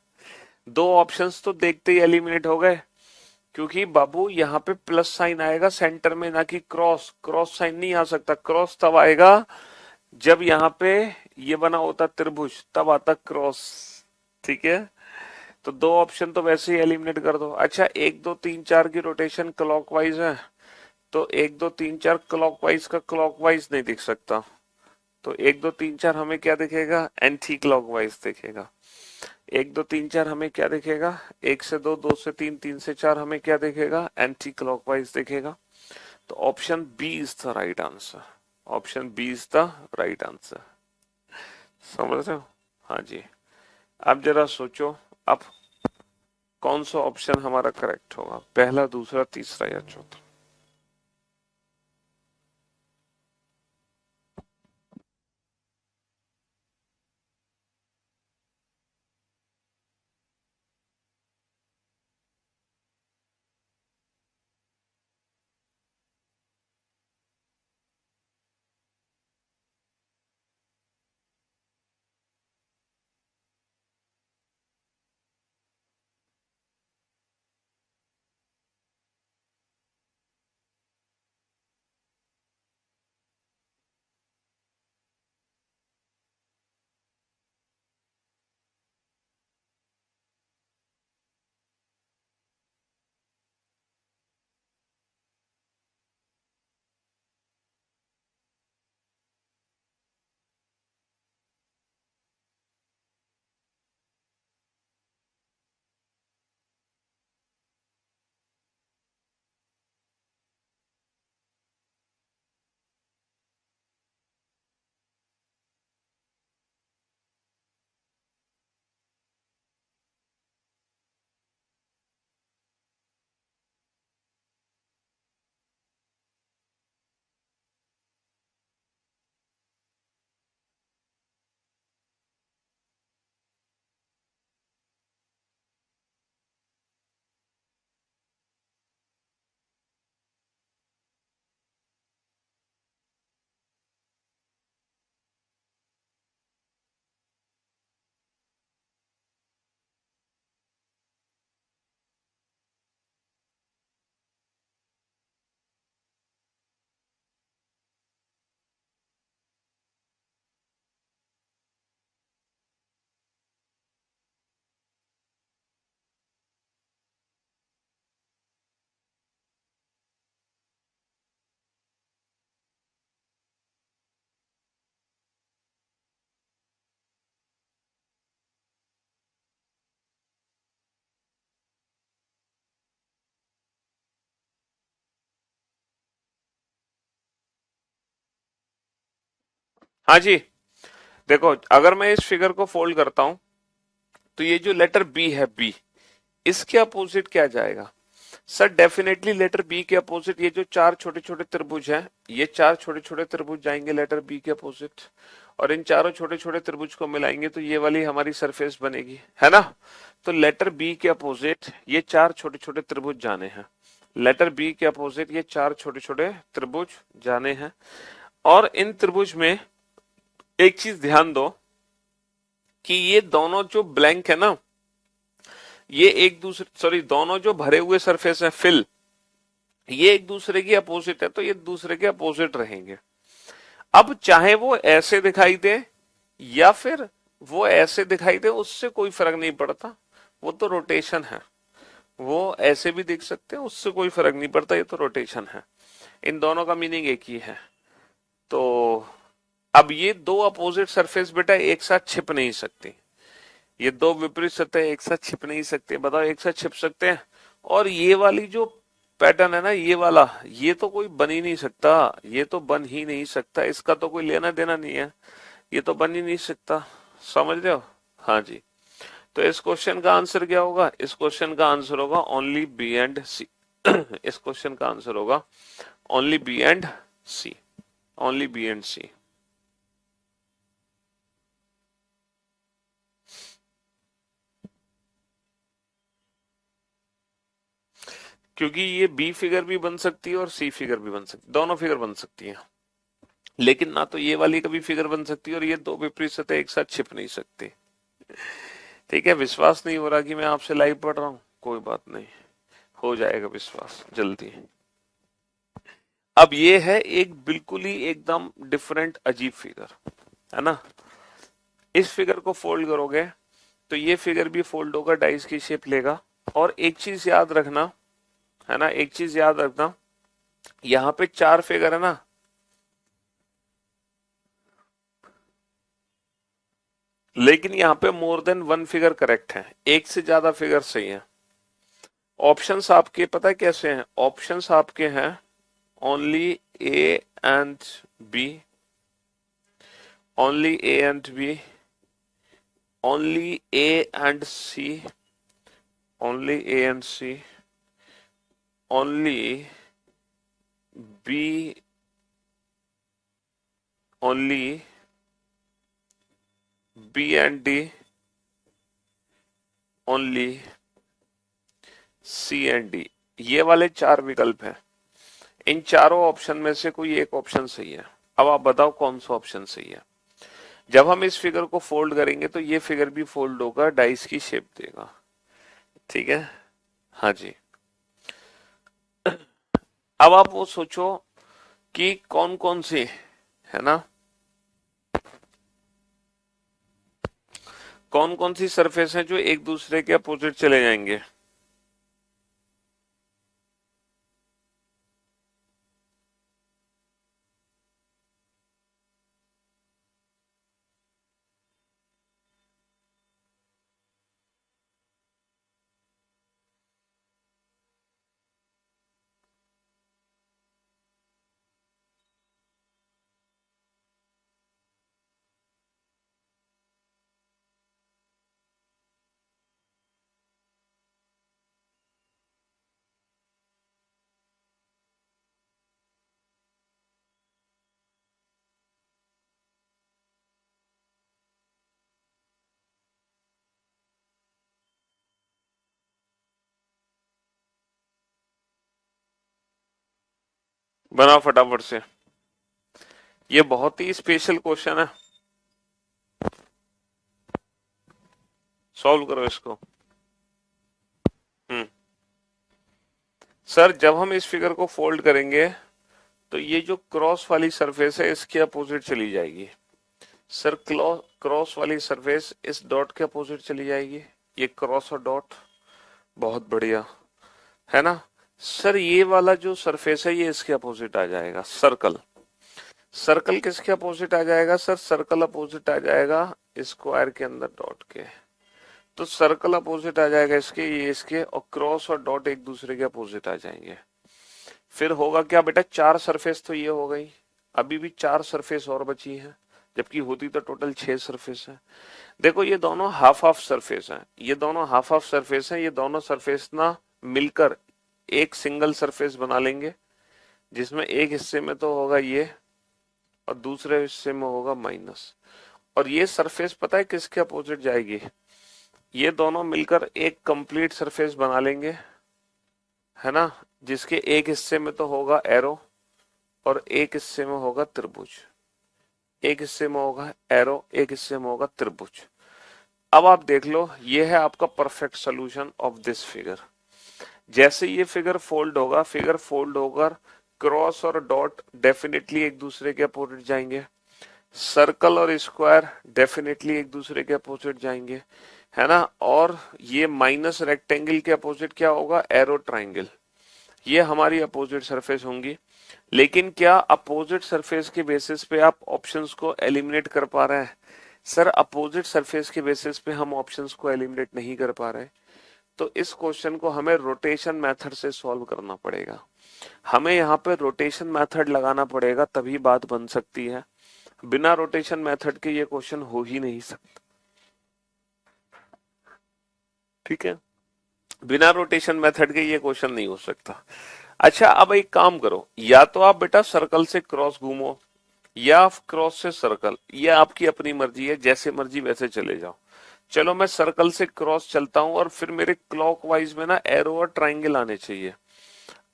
S1: दो ऑप्शंस तो देखते ही एलिमिनेट हो गए, क्योंकि बाबू यहाँ पे प्लस साइन आएगा सेंटर में, ना कि क्रॉस। क्रॉस साइन नहीं आ सकता। क्रॉस तब आएगा जब यहाँ पे ये बना होता त्रिभुज, तब आता क्रॉस। ठीक है, तो दो ऑप्शन तो वैसे ही एलिमिनेट कर दो। अच्छा, एक दो तीन चार की रोटेशन क्लॉकवाइज है, तो एक दो तीन चार क्लॉकवाइज का क्लॉकवाइज नहीं दिख सकता, तो एक दो तीन चार हमें क्या दिखेगा? एंटी क्लॉकवाइज दिखेगा। एक दो तीन चार हमें क्या दिखेगा? एक से दो, दो से तीन, तीन से चार हमें क्या दिखेगा? एंटी क्लॉकवाइज दिखेगा। तो option B is the right answer. Option B is the right answer. समझ रहे हो? हाँ जी। अब जरा सोचो, अब कौन सा ऑप्शन हमारा करेक्ट होगा, पहला, दूसरा, तीसरा या चौथा? हाँ जी। देखो, अगर मैं इस फिगर को फोल्ड करता हूं, तो ये जो लेटर बी है, बी, इसके अपोजिट क्या जाएगा? सर डेफिनेटली लेटर बी के अपोजिट ये जो चार छोटे छोटे त्रिभुज हैं, ये चार छोटे छोटे त्रिभुज जाएंगे लेटर बी के अपोजिट, और इन चारों छोटे छोटे त्रिभुज को मिलाएंगे तो ये वाली हमारी सरफेस बनेगी, है ना? तो लेटर बी के अपोजिट ये चार छोटे छोटे त्रिभुज जाने हैं। लेटर बी के अपोजिट ये चार छोटे छोटे त्रिभुज जाने हैं, और इन त्रिभुज में एक चीज ध्यान दो कि ये दोनों जो ब्लैंक है ना, ये एक दूसरे, सॉरी, दोनों जो भरे हुए सरफेस है, फिल, ये एक दूसरे की अपोजिट है, तो ये दूसरे के अपोजिट रहेंगे। अब चाहे वो ऐसे दिखाई दे या फिर वो ऐसे दिखाई दे, उससे कोई फर्क नहीं पड़ता, वो तो रोटेशन है। वो ऐसे भी दिख सकते हैं, उससे कोई फर्क नहीं पड़ता, ये तो रोटेशन है। इन दोनों का मीनिंग एक ही है। तो अब ये दो अपोजिट सरफेस बेटा एक साथ छिप नहीं सकती। ये दो विपरीत सतह एक साथ छिप नहीं सकते। बताओ, एक साथ छिप सकते हैं? और ये वाली जो पैटर्न है ना, ये वाला, ये तो कोई बन ही नहीं सकता। ये तो बन ही नहीं सकता, इसका तो कोई लेना देना नहीं है। ये तो बन ही नहीं सकता। समझ रहे हो? हाँ जी। तो इस क्वेश्चन का आंसर क्या होगा? इस क्वेश्चन का आंसर होगा ओनली बी एंड सी। इस क्वेश्चन का आंसर होगा only B and C. Only B and C. क्योंकि ये बी फिगर भी बन सकती है और सी फिगर भी बन सकती है, दोनों फिगर बन सकती है। लेकिन ना तो ये वाली कभी फिगर बन सकती है और ये दो विपरीत सतह एक साथ छिप नहीं सकती। ठीक है, विश्वास नहीं हो रहा कि मैं आपसे लाइव पढ़ रहा हूँ, कोई बात नहीं, हो जाएगा विश्वास जल्दी। अब ये है एक बिल्कुल ही एकदम डिफरेंट अजीब फिगर, है ना। इस फिगर को फोल्ड करोगे तो ये फिगर भी फोल्ड होकर डाइस की शेप लेगा। और एक चीज याद रखना, है ना, एक चीज याद रखना, यहाँ पे चार फिगर है ना, लेकिन यहाँ पे more than one figure correct है, एक से ज्यादा फिगर सही है। ऑप्शंस आपके पता है कैसे हैं, ऑप्शंस आपके हैं only A and B, only A and B, only A and C, only A and C, only B, only B and D, only C and D. ये वाले चार विकल्प हैं। इन चारों ऑप्शन में से कोई एक ऑप्शन सही है। अब आप बताओ कौन सा ऑप्शन सही है। जब हम इस फिगर को फोल्ड करेंगे तो ये फिगर भी फोल्ड होगा, डाइस की शेप देगा। ठीक है, हाँ जी। अब आप वो सोचो कि कौन कौन सी, है ना, कौन कौन सी सरफेस हैं जो एक दूसरे के अपोजिट चले जाएंगे। बनाओ फटाफट से, ये बहुत ही स्पेशल क्वेश्चन है, सॉल्व करो इसको। हम्म, सर जब हम इस फिगर को फोल्ड करेंगे तो ये जो क्रॉस वाली सरफेस है इसके अपोजिट चली जाएगी। सर क्रॉस वाली सरफेस इस डॉट के अपोजिट चली जाएगी, ये क्रॉस और डॉट, बहुत बढ़िया, है ना। सर ये वाला जो सरफेस है ये इसके अपोजिट आ जाएगा, सर्कल। सर्कल किसके अपोजिट आ जाएगा सर, सर्कल अपोजिट आ जाएगा स्क्वायर के अंदर डॉट के। तो सर्कल अपोजिट आ जाएगा इसके, ये इसके, और क्रॉस और डॉट एक दूसरे के अपोजिट आ जाएंगे। फिर होगा क्या बेटा, चार सरफेस तो ये हो गई, अभी भी चार सरफेस और बची है, जबकि होती तो टोटल 6 सरफेस है। देखो ये दोनों हाफ हाफ सरफेस है, ये दोनों हाफ हाफ सरफेस है, ये दोनों सरफेस ना मिलकर एक सिंगल सरफेस बना लेंगे, जिसमें एक हिस्से में तो होगा ये और दूसरे हिस्से में होगा माइनस। और ये सरफेस पता है किसके अपोजिट जाएगी, ये दोनों मिलकर एक कंप्लीट सरफेस बना लेंगे, है ना, जिसके एक हिस्से में तो होगा एरो और एक हिस्से में होगा त्रिभुज, एक हिस्से में होगा एरो, एक हिस्से में होगा त्रिभुज। अब आप देख लो, ये है आपका perfect solution of this figure. जैसे ये फिगर फोल्ड होगा, फिगर फोल्ड होकर क्रॉस और डॉट डेफिनेटली एक दूसरे के अपोजिट जाएंगे, सर्कल और स्क्वायर डेफिनेटली एक दूसरे के अपोजिट जाएंगे, है ना। और ये माइनस रेक्टेंगल के अपोजिट क्या होगा, एरो ट्राइंगल, ये हमारी अपोजिट सरफेस होंगी। लेकिन क्या अपोजिट सरफेस के बेसिस पे आप ऑप्शंस को एलिमिनेट कर पा रहे हैं, सर अपोजिट सरफेस के बेसिस पे हम ऑप्शंस को एलिमिनेट नहीं कर पा रहे। तो इस क्वेश्चन को हमें रोटेशन मेथड से सॉल्व करना पड़ेगा, हमें यहाँ पे रोटेशन मेथड लगाना पड़ेगा, तभी बात बन सकती है। बिना रोटेशन मेथड के ये क्वेश्चन हो ही नहीं सकता। ठीक है, बिना रोटेशन मेथड के ये क्वेश्चन नहीं हो सकता। अच्छा अब एक काम करो, या तो आप बेटा सर्कल से क्रॉस घूमो या क्रॉस से सर्कल, ये आपकी अपनी मर्जी है, जैसे मर्जी वैसे चले जाओ। चलो मैं सर्कल से क्रॉस चलता हूं और फिर मेरे क्लॉकवाइज में ना एरो और ट्राइंगल आने चाहिए।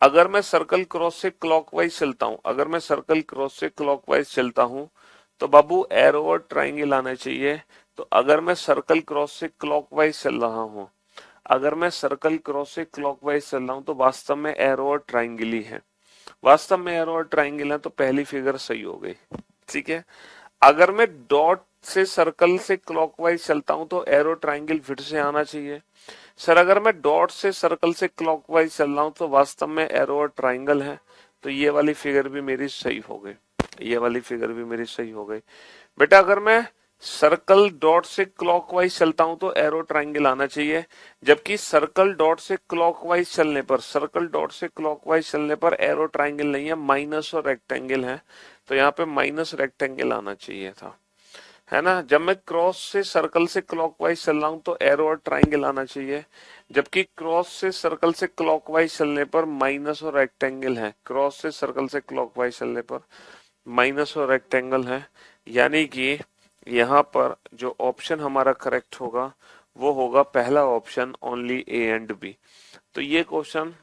S1: अगर मैं सर्कल क्रॉस से क्लॉकवाइज चलता हूं, अगर मैं सर्कल क्रॉस से क्लॉकवाइज चलता हूं तो बाबू एरो और ट्राइंगल आना चाहिए। तो अगर मैं सर्कल क्रॉस से क्लॉकवाइज चल रहा हूं, अगर मैं सर्कल क्रॉस से क्लॉकवाइज चल रहा हूं तो वास्तव में एरो और ट्राइंगल ही है, वास्तव में एरो और ट्राइंगल है, तो पहली फिगर सही हो गई। ठीक है। अगर मैं डॉट से सर्कल से क्लॉकवाइज चलता हूं तो एरो ट्राइंगल फिर से आना चाहिए। सर अगर मैं डॉट से सर्कल से क्लॉकवाइज चल रहा हूं तो वास्तव में एरो और ट्राइंगल है, तो ये वाली फिगर भी मेरी सही हो गई, ये वाली फिगर भी मेरी सही हो गई। बेटा अगर मैं सर्कल डॉट से क्लॉकवाइज चलता हूं तो एरो ट्राइंगल आना चाहिए, जबकि सर्कल डॉट से क्लॉकवाइज चलने पर, सर्कल डॉट से क्लॉकवाइज चलने पर एरो ट्राइंगल नहीं है, माइनस और रेक्टेंगल है, तो यहाँ पे माइनस रेक्टेंगल आना चाहिए था, है ना। जब मैं क्रॉस से सर्कल से क्लॉकवाइज चल रहा हूं तो एरो और ट्राइंगल आना चाहिए, जबकि क्रॉस से सर्कल से क्लॉकवाइज चलने पर माइनस और रेक्टेंगल है, क्रॉस से सर्कल से क्लॉकवाइज चलने पर माइनस और रेक्टेंगल है। यानी कि यहाँ पर जो ऑप्शन हमारा करेक्ट होगा वो होगा पहला option, only A and B. तो ये क्वेश्चन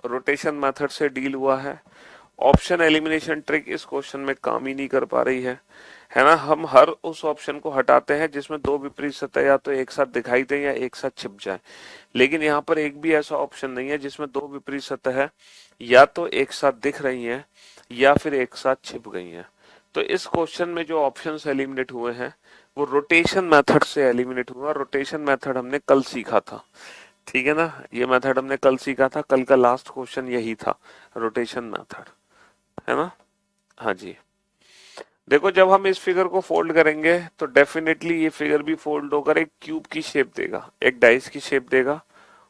S1: रोटेशन मेथड से डील हुआ है। ऑप्शन एलिमिनेशन ट्रिक इस क्वेश्चन में काम ही नहीं कर पा रही है ना। हम हर उस ऑप्शन को हटाते हैं जिसमें दो विपरीत सतह या तो एक साथ दिखाई दे या एक साथ छिप जाए, लेकिन यहाँ पर एक भी ऐसा ऑप्शन नहीं है जिसमें दो विपरीत सतह या तो एक साथ दिख रही हैं या फिर एक साथ छिप गई हैं। तो इस क्वेश्चन में जो ऑप्शंस एलिमिनेट हुए हैं वो रोटेशन मेथड से एलिमिनेट हुआ। रोटेशन मेथड हमने कल सीखा था, ठीक है ना, ये मेथड हमने कल सीखा था, कल का लास्ट क्वेश्चन यही था, रोटेशन मेथड, है ना। हाँ जी। देखो जब हम इस फिगर को फोल्ड करेंगे तो डेफिनेटली ये फिगर भी फोल्ड होकर एक क्यूब की शेप देगा, एक डाइस की शेप देगा,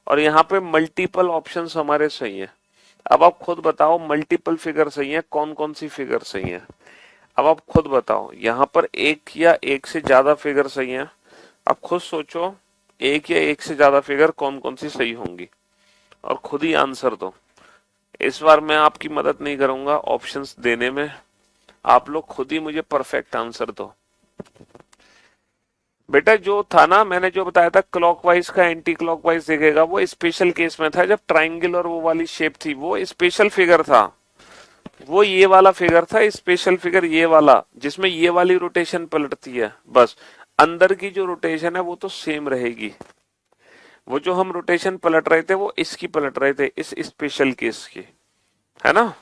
S1: और यहाँ पे मल्टीपल ऑप्शंस हमारे सही हैं। अब आप खुद बताओ मल्टीपल फिगर सही है, कौन कौन सी फिगर सही है। अब आप खुद बताओ यहाँ पर एक या एक से ज्यादा फिगर सही है, आप खुद सोचो एक या एक से ज्यादा फिगर कौन कौन सी सही होंगी और खुद ही आंसर दो। इस बार मैं आपकी मदद नहीं करूंगा ऑप्शंस देने में, आप लोग खुद ही मुझे परफेक्ट आंसर दो। बेटा जो था ना, मैंने जो बताया था क्लॉकवाइज का एंटी क्लॉकवाइज दिखेगा, वो स्पेशल केस में था जब ट्राइंगल और वो वाली शेप थी, वो स्पेशल फिगर था, वो ये वाला फिगर था स्पेशल फिगर, ये वाला जिसमें ये वाली रोटेशन पलटती है, बस अंदर की जो रोटेशन है वो तो सेम रहेगी। वो जो हम रोटेशन पलट रहे थे वो इसकी पलट रहे थे, इस स्पेशल केस की, है ना।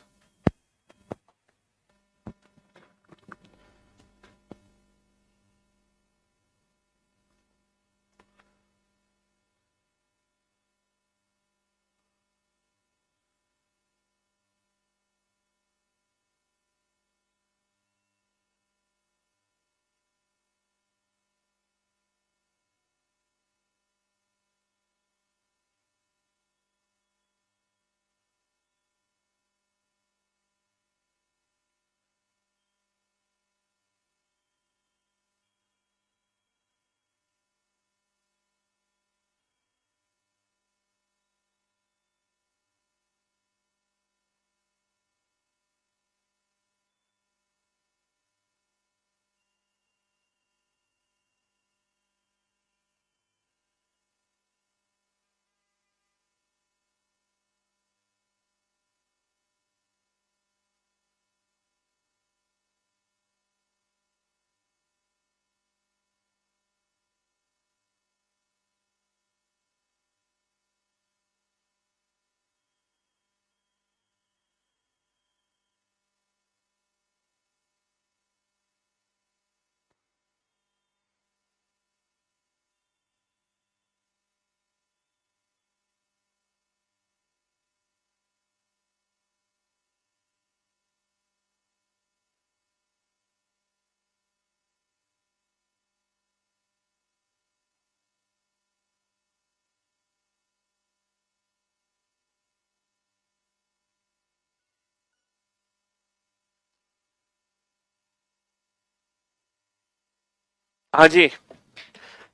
S1: हाँ जी।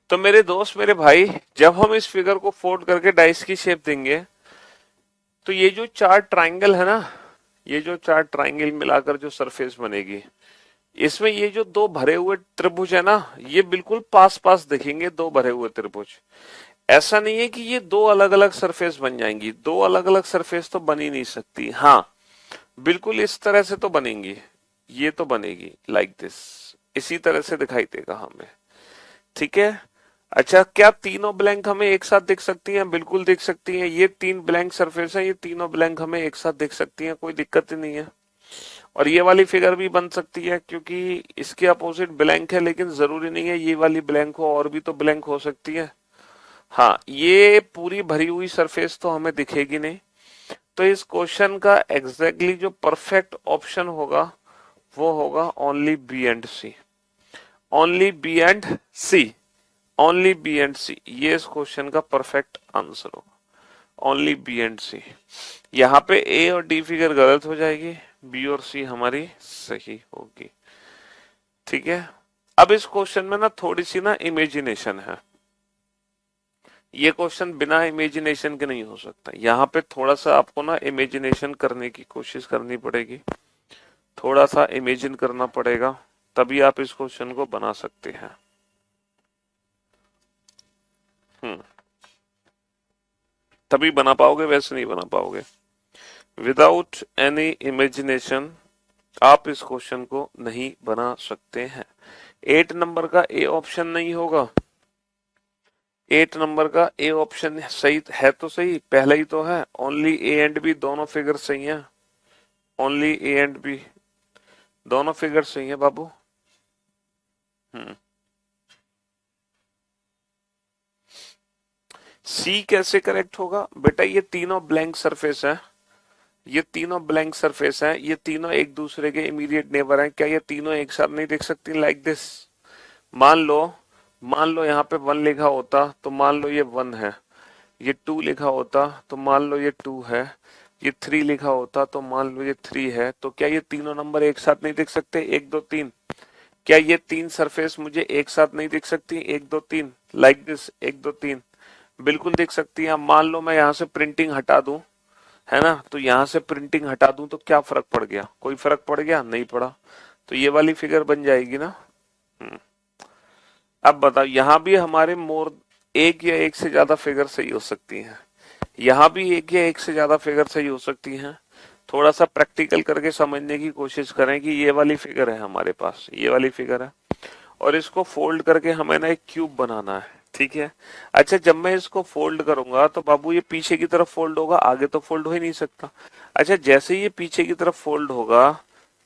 S1: तो मेरे दोस्त, मेरे भाई, जब हम इस फिगर को फोल्ड करके डाइस की शेप देंगे तो ये जो चार ट्राइंगल है ना, ये जो चार ट्राइंगल मिलाकर जो सरफेस बनेगी, इसमें ये जो दो भरे हुए त्रिभुज है ना, ये बिल्कुल पास पास दिखेंगे, दो भरे हुए त्रिभुज। ऐसा नहीं है कि ये दो अलग अलग सरफेस बन जाएंगी, दो अलग अलग सरफेस तो बन ही नहीं सकती। हाँ, बिल्कुल इस तरह से तो बनेंगी, ये तो बनेगी लाइक दिस, इसी तरह से दिखाई देगा हमें। ठीक है। अच्छा, क्या तीनों ब्लैंक हमें एक साथ दिख सकती हैं? बिल्कुल दिख सकती हैं। ये तीन ब्लैंक सरफेस है, ये तीनों ब्लैंक हमें एक साथ दिख सकती हैं, कोई दिक्कत ही नहीं है। और ये वाली फिगर भी बन सकती है क्योंकि इसके अपोजिट ब्लैंक है, लेकिन जरूरी नहीं है ये वाली ब्लैंक हो, और भी तो ब्लैंक हो सकती है। हाँ, ये पूरी भरी हुई सरफेस तो हमें दिखेगी नहीं। तो इस क्वेश्चन का एग्जैक्टली जो परफेक्ट ऑप्शन होगा वो होगा only B and C. Only B and C, only B and C, ये इस क्वेश्चन का परफेक्ट आंसर होगा, ओनली बी एंड सी। यहाँ पे ए और डी फिगर गलत हो जाएगी, बी और सी हमारी सही होगी। ठीक है। अब इस क्वेश्चन में ना थोड़ी सी ना इमेजिनेशन है, ये क्वेश्चन बिना इमेजिनेशन के नहीं हो सकता। यहाँ पे थोड़ा सा आपको ना इमेजिनेशन करने की कोशिश करनी पड़ेगी, थोड़ा सा इमेजिन करना पड़ेगा, तभी आप इस क्वेश्चन को बना सकते हैं। तभी बना पाओगे, वैसे नहीं बना पाओगे। विदाउट एनी इमेजिनेशन आप इस क्वेश्चन को नहीं बना सकते हैं। 8 नंबर का ए ऑप्शन नहीं होगा, 8 नंबर का ए ऑप्शन सही है तो सही, पहला ही तो है। ओनली ए एंड बी दोनों फिगर सही हैं, ओनली ए एंड बी दोनों फिगर सही है बाबू। सी कैसे करेक्ट होगा बेटा? ये तीनों ब्लैंक सरफेस है, ये तीनों ब्लैंक सरफेस है, ये तीनों एक दूसरे के इमीडिएट नेबर हैं। क्या ये तीनों एक साथ नहीं दिख सकती लाइक दिस? मान लो, मान लो यहाँ पे 1 लिखा होता तो मान लो ये 1 है, ये 2 लिखा होता तो मान लो ये 2 है, ये 3 लिखा होता तो मान लो ये 3 है। तो क्या ये तीनों नंबर एक साथ नहीं दिख सकते? 1 2 3। क्या ये तीन सरफेस मुझे एक साथ नहीं दिख सकती? 1 2 3 लाइक दिस, 1 2 3 बिल्कुल दिख सकती है। मान लो मैं यहाँ से प्रिंटिंग हटा दूं, है ना, तो यहाँ से प्रिंटिंग हटा दूं तो क्या फर्क पड़ गया? कोई फर्क पड़ गया? नहीं पड़ा। तो ये वाली फिगर बन जाएगी ना। अब बताओ, यहाँ भी हमारे मोर एक या एक से ज्यादा फिगर सही हो सकती हैं, यहाँ भी एक या एक से ज्यादा फिगर सही हो सकती हैं। थोड़ा सा प्रैक्टिकल करके समझने की कोशिश करें कि ये वाली फिगर है हमारे पास, ये वाली फिगर है, और इसको फोल्ड करके हमें ना एक क्यूब बनाना है। ठीक है। अच्छा, जब मैं इसको फोल्ड करूंगा तो बाबू ये पीछे की तरफ फोल्ड होगा, आगे तो फोल्ड हो ही नहीं सकता। अच्छा, जैसे ये पीछे की तरफ फोल्ड होगा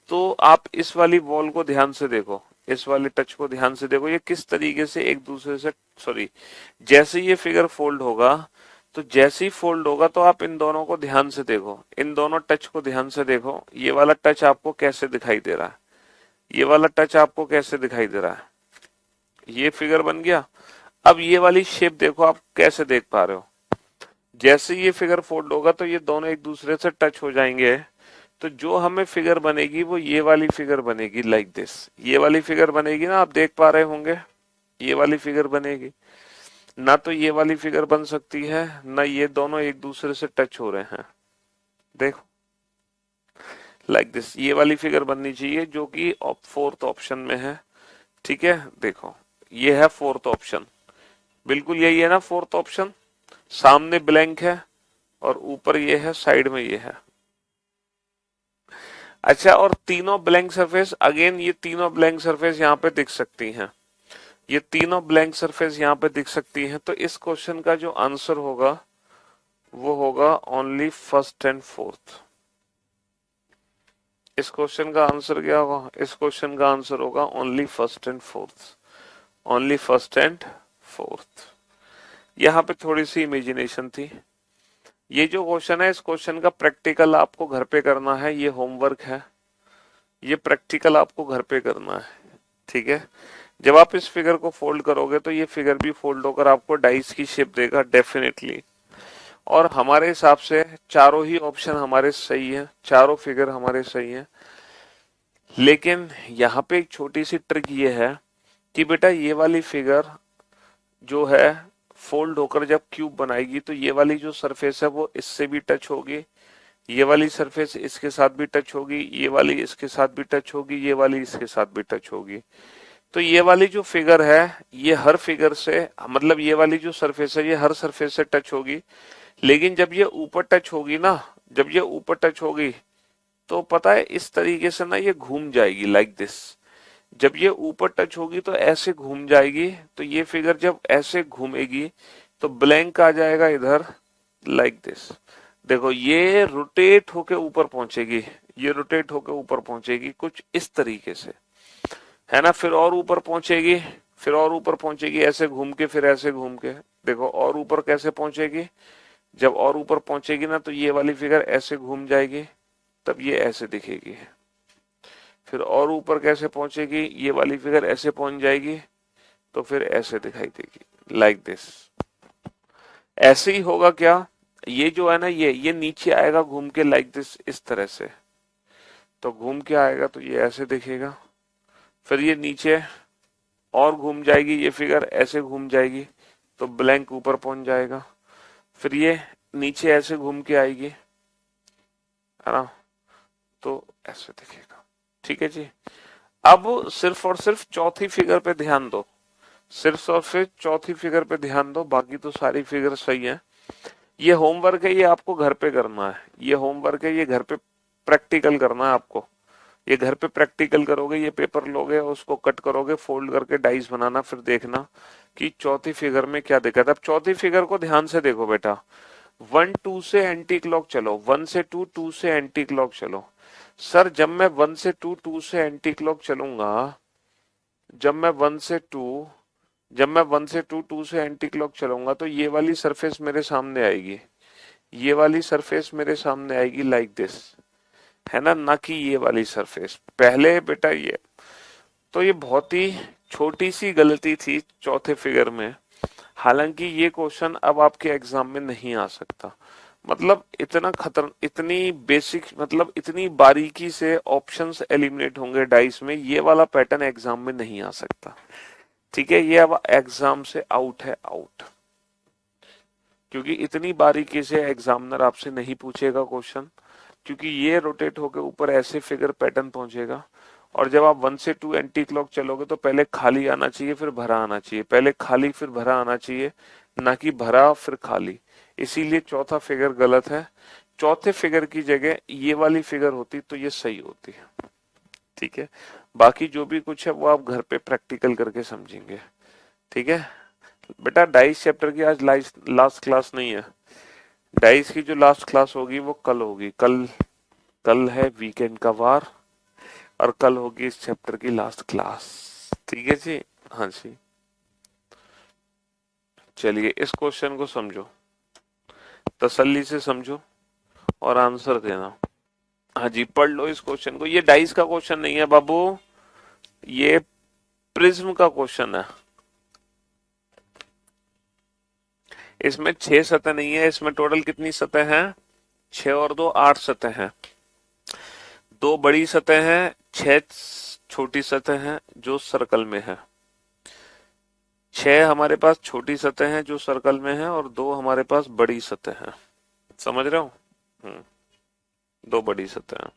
S1: तो आप इस वाली वॉल को ध्यान से देखो, इस वाले टच को ध्यान से देखो, ये किस तरीके से एक दूसरे से, सॉरी, जैसे ये फिगर फोल्ड होगा तो जैसे ही फोल्ड होगा तो आप इन दोनों को ध्यान से देखो, इन दोनों टच को ध्यान से देखो। ये वाला टच आपको कैसे दिखाई दे रहा है? ये वाला टच आपको कैसे दिखाई दे रहा है? ये फिगर बन गया। अब ये वाली शेप देखो, आप कैसे देख पा रहे हो? जैसे ये फिगर फोल्ड होगा तो ये दोनों एक दूसरे से टच हो जाएंगे, तो जो हमें फिगर बनेगी वो ये वाली फिगर बनेगी लाइक दिस। ये वाली फिगर बनेगी ना, आप देख पा रहे होंगे, ये वाली फिगर बनेगी ना। तो ये वाली फिगर बन सकती है ना, ये दोनों एक दूसरे से टच हो रहे हैं, देखो लाइक दिस। ये वाली फिगर बननी चाहिए जो कि फोर्थ ऑप्शन में है। ठीक है, देखो ये है फोर्थ ऑप्शन, बिल्कुल यही है ना फोर्थ ऑप्शन। सामने ब्लैंक है और ऊपर ये है, साइड में ये है। अच्छा, और तीनों ब्लैंक सरफेस, अगेन ये तीनों ब्लैंक सरफेस यहाँ पे दिख सकती हैं, ये तीनों ब्लैंक सरफेस यहाँ पे दिख सकती हैं। तो इस क्वेश्चन का जो आंसर होगा वो होगा ओनली फर्स्ट एंड फोर्थ। इस क्वेश्चन का आंसर क्या होगा? इस क्वेश्चन का आंसर होगा only first and fourth, only first and fourth. यहाँ पे थोड़ी सी इमेजिनेशन थी। ये जो क्वेश्चन है, इस क्वेश्चन का प्रैक्टिकल आपको घर पे करना है, ये होमवर्क है, ये प्रैक्टिकल आपको घर पे करना है। ठीक है। जब आप इस फिगर को फोल्ड करोगे तो ये फिगर भी फोल्ड होकर आपको डाइस की शेप देगा डेफिनेटली। और हमारे हिसाब से चारों ही ऑप्शन हमारे सही है, चारों फिगर हमारे सही है। लेकिन यहाँ पे एक छोटी सी ट्रिक ये है कि बेटा ये वाली फिगर जो है फोल्ड होकर जब क्यूब बनाएगी तो ये वाली जो सरफेस है वो इससे भी टच होगी, ये वाली सरफेस इसके साथ भी टच होगी, ये वाली इसके साथ भी टच होगी, ये वाली इसके साथ भी टच होगी। तो ये वाली जो फिगर है, ये हर फिगर से, मतलब ये वाली जो सरफेस है ये हर सरफेस से टच होगी, लेकिन जब ये ऊपर टच होगी ना, जब ये ऊपर टच होगी तो पता है इस तरीके से ना ये घूम जाएगी लाइक दिस। जब ये ऊपर टच होगी तो ऐसे घूम जाएगी, तो ये फिगर जब ऐसे घूमेगी तो ब्लैंक आ जाएगा इधर लाइक दिस। देखो ये रोटेट होके ऊपर पहुंचेगी, ये रोटेट होके ऊपर पहुंचेगी कुछ इस तरीके से, है ना। फिर और ऊपर पहुंचेगी, फिर और ऊपर पहुंचेगी ऐसे घूम के, फिर ऐसे घूम के। देखो और ऊपर कैसे पहुंचेगी, जब और ऊपर पहुंचेगी ना तो ये वाली फिगर ऐसे घूम जाएगी, तब ये ऐसे दिखेगी। फिर और ऊपर कैसे पहुंचेगी, ये वाली फिगर ऐसे पहुंच जाएगी तो फिर ऐसे दिखाई देगी लाइक दिस। ऐसे ही होगा क्या, ये जो है ना ये नीचे आएगा घूम के लाइक दिस इस तरह से, तो घूम के आएगा तो ये ऐसे दिखेगा। फिर ये नीचे और घूम जाएगी, ये फिगर ऐसे घूम जाएगी तो ब्लैंक ऊपर पहुंच जाएगा। फिर ये नीचे ऐसे घूम के आएगी, है ना, तो ऐसे दिखेगा। ठीक है जी। अब सिर्फ और सिर्फ चौथी फिगर पे ध्यान दो, सिर्फ और सिर्फ चौथी फिगर पे ध्यान दो, बाकी तो सारी फिगर सही है। ये होमवर्क है, ये आपको घर पे करना है, ये होमवर्क है, ये घर पे प्रैक्टिकल करना है आपको। ये घर पे प्रैक्टिकल करोगे, ये पेपर लोगे उसको कट करोगे, फोल्ड करके डाइस बनाना, फिर देखना कि चौथी फिगर में क्या दिक्कत है। अब चौथी फिगर को ध्यान से देखो बेटा, 1 2 से एंटी क्लॉक चलो, 1 से 2, 2 से एंटी क्लॉक चलो। सर जब मैं 1 से 2, 2 से एंटी क्लॉक चलूंगा, जब मैं वन से टू जब मैं 1 से 2, 2 से एंटी क्लॉक चलूंगा तो ये वाली सरफेस मेरे सामने आएगी, ये वाली सरफेस मेरे सामने आएगी लाइक दिस, है ना कि ये वाली सरफेस पहले बेटा ये। तो ये बहुत ही छोटी सी गलती थी चौथे फिगर में, हालांकि ये क्वेश्चन अब आपके एग्जाम में नहीं आ सकता। मतलब इतना खतर इतनी बेसिक, मतलब इतनी बारीकी से ऑप्शंस एलिमिनेट होंगे डाइस में, ये वाला पैटर्न एग्जाम में नहीं आ सकता। ठीक है, ये अब एग्जाम से आउट है, आउट। क्योंकि इतनी बारीकी से एग्जामिनर आपसे नहीं पूछेगा क्वेश्चन, क्योंकि ये रोटेट होकर ऊपर ऐसे फिगर पैटर्न पहुंचेगा। और जब आप 1 से 2 एंटी क्लॉक चलोगे तो पहले खाली आना चाहिए फिर भरा आना चाहिए, पहले खाली फिर भरा आना चाहिए, ना कि भरा फिर खाली। इसीलिए चौथा फिगर गलत है। चौथे फिगर की जगह ये वाली फिगर होती तो ये सही होती है। ठीक है, बाकी जो भी कुछ है वो आप घर पे प्रैक्टिकल करके समझेंगे। ठीक है बेटा, डाइस चैप्टर की आज लास्ट क्लास नहीं है। डाइस की जो लास्ट क्लास होगी वो कल होगी। कल कल है वीकेंड का वार, और कल होगी इस चैप्टर की लास्ट क्लास। ठीक है जी। हाँ जी, चलिए इस क्वेश्चन को समझो, तसल्ली से समझो और आंसर देना। हाँ जी, पढ़ लो इस क्वेश्चन को। ये डाइस का क्वेश्चन नहीं है बाबू, ये प्रिज्म का क्वेश्चन है। इसमें 6 सतह नहीं है, इसमें टोटल कितनी सतह हैं, 6 और 2 8 सतह हैं। 2 बड़ी सतह हैं, 6 छोटी सतह हैं जो सर्कल में है। 6 हमारे पास छोटी सतह हैं जो सर्कल में है, और 2 हमारे पास बड़ी सतह है। समझ रहे हो? 2 बड़ी सतह हैं।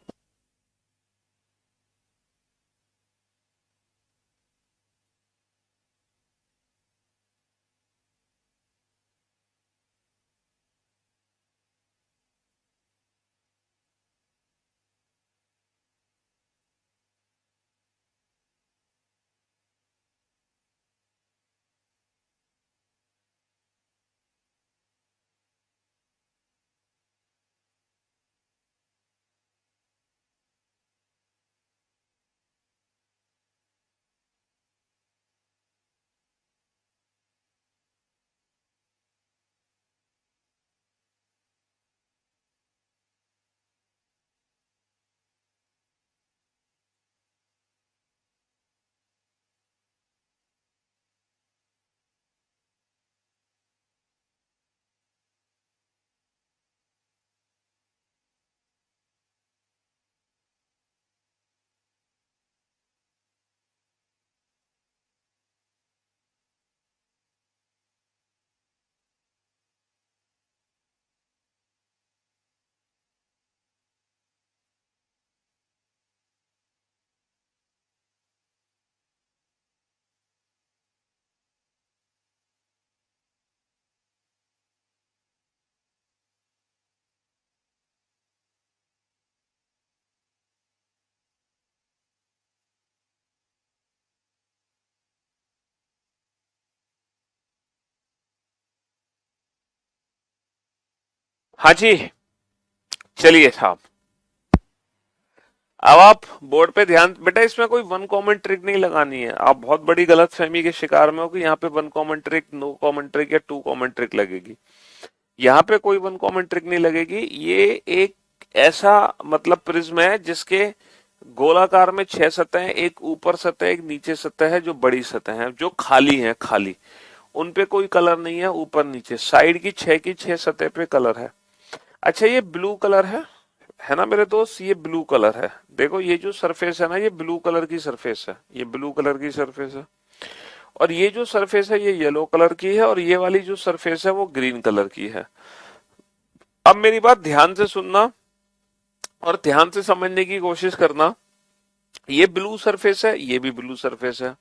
S1: हाँ जी, चलिए साहब, अब आप बोर्ड पे ध्यान, बेटा इसमें कोई वन कॉमन ट्रिक नहीं लगानी है। आप बहुत बड़ी गलत फहमी के शिकार में हो कि यहाँ पे one common trick, no common trick या टू कॉमन ट्रिक लगेगी। यहाँ पे कोई वन कॉमन ट्रिक नहीं लगेगी। ये एक ऐसा मतलब प्रिज्म है जिसके गोलाकार में 6 सतह, एक ऊपर सतह एक नीचे सतह है, जो बड़ी सतह है, जो खाली है, खाली उन पे कोई कलर नहीं है, ऊपर नीचे साइड की 6 सतह पे कलर है। अच्छा ये ब्लू कलर है ना मेरे दोस्त, ये ब्लू कलर है। देखो ये जो सरफेस है ना, ये ब्लू कलर की सरफेस है, ये ब्लू कलर की सरफेस है। और ये जो सरफेस है ये येलो कलर की है, और ये वाली जो सरफेस है वो ग्रीन कलर की है। अब मेरी बात ध्यान से सुनना और ध्यान से समझने की कोशिश करना। ये ब्लू सरफेस है, ये भी ब्लू सरफेस है।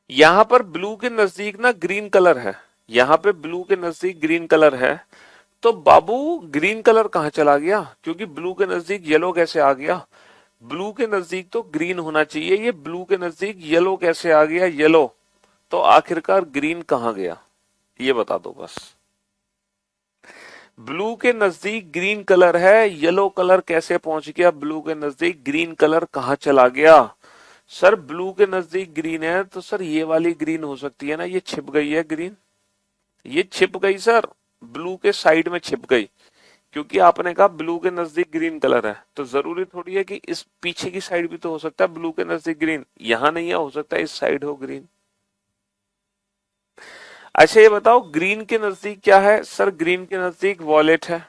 S1: यहां पर ब्लू के नजदीक ना ग्रीन कलर है, यहां पे ब्लू के नजदीक ग्रीन कलर है। तो बाबू ग्रीन कलर कहां चला गया? क्योंकि ब्लू के नजदीक येलो कैसे आ गया? ब्लू के नजदीक तो ग्रीन होना चाहिए, ये ब्लू के नजदीक येलो कैसे आ गया? येलो। तो आखिरकार ग्रीन कहां गया, ये बता दो बस। ब्लू के नजदीक ग्रीन कलर है, येलो कलर कैसे पहुंच गया ब्लू के नजदीक? ग्रीन कलर कहां चला गया? सर ब्लू के नजदीक ग्रीन है तो सर ये वाली ग्रीन हो सकती है ना, ये छिप गई है ग्रीन, ये छिप गई सर, ब्लू के साइड में छिप गई। क्योंकि आपने कहा ब्लू के नजदीक ग्रीन कलर है, तो जरूरी थोड़ी है कि इस पीछे की साइड भी तो हो सकता है ब्लू के नजदीक ग्रीन, यहां नहीं है, हो सकता है इस साइड हो ग्रीन। अच्छा ये बताओ ग्रीन के नजदीक क्या है? सर ग्रीन के नजदीक वॉलेट है।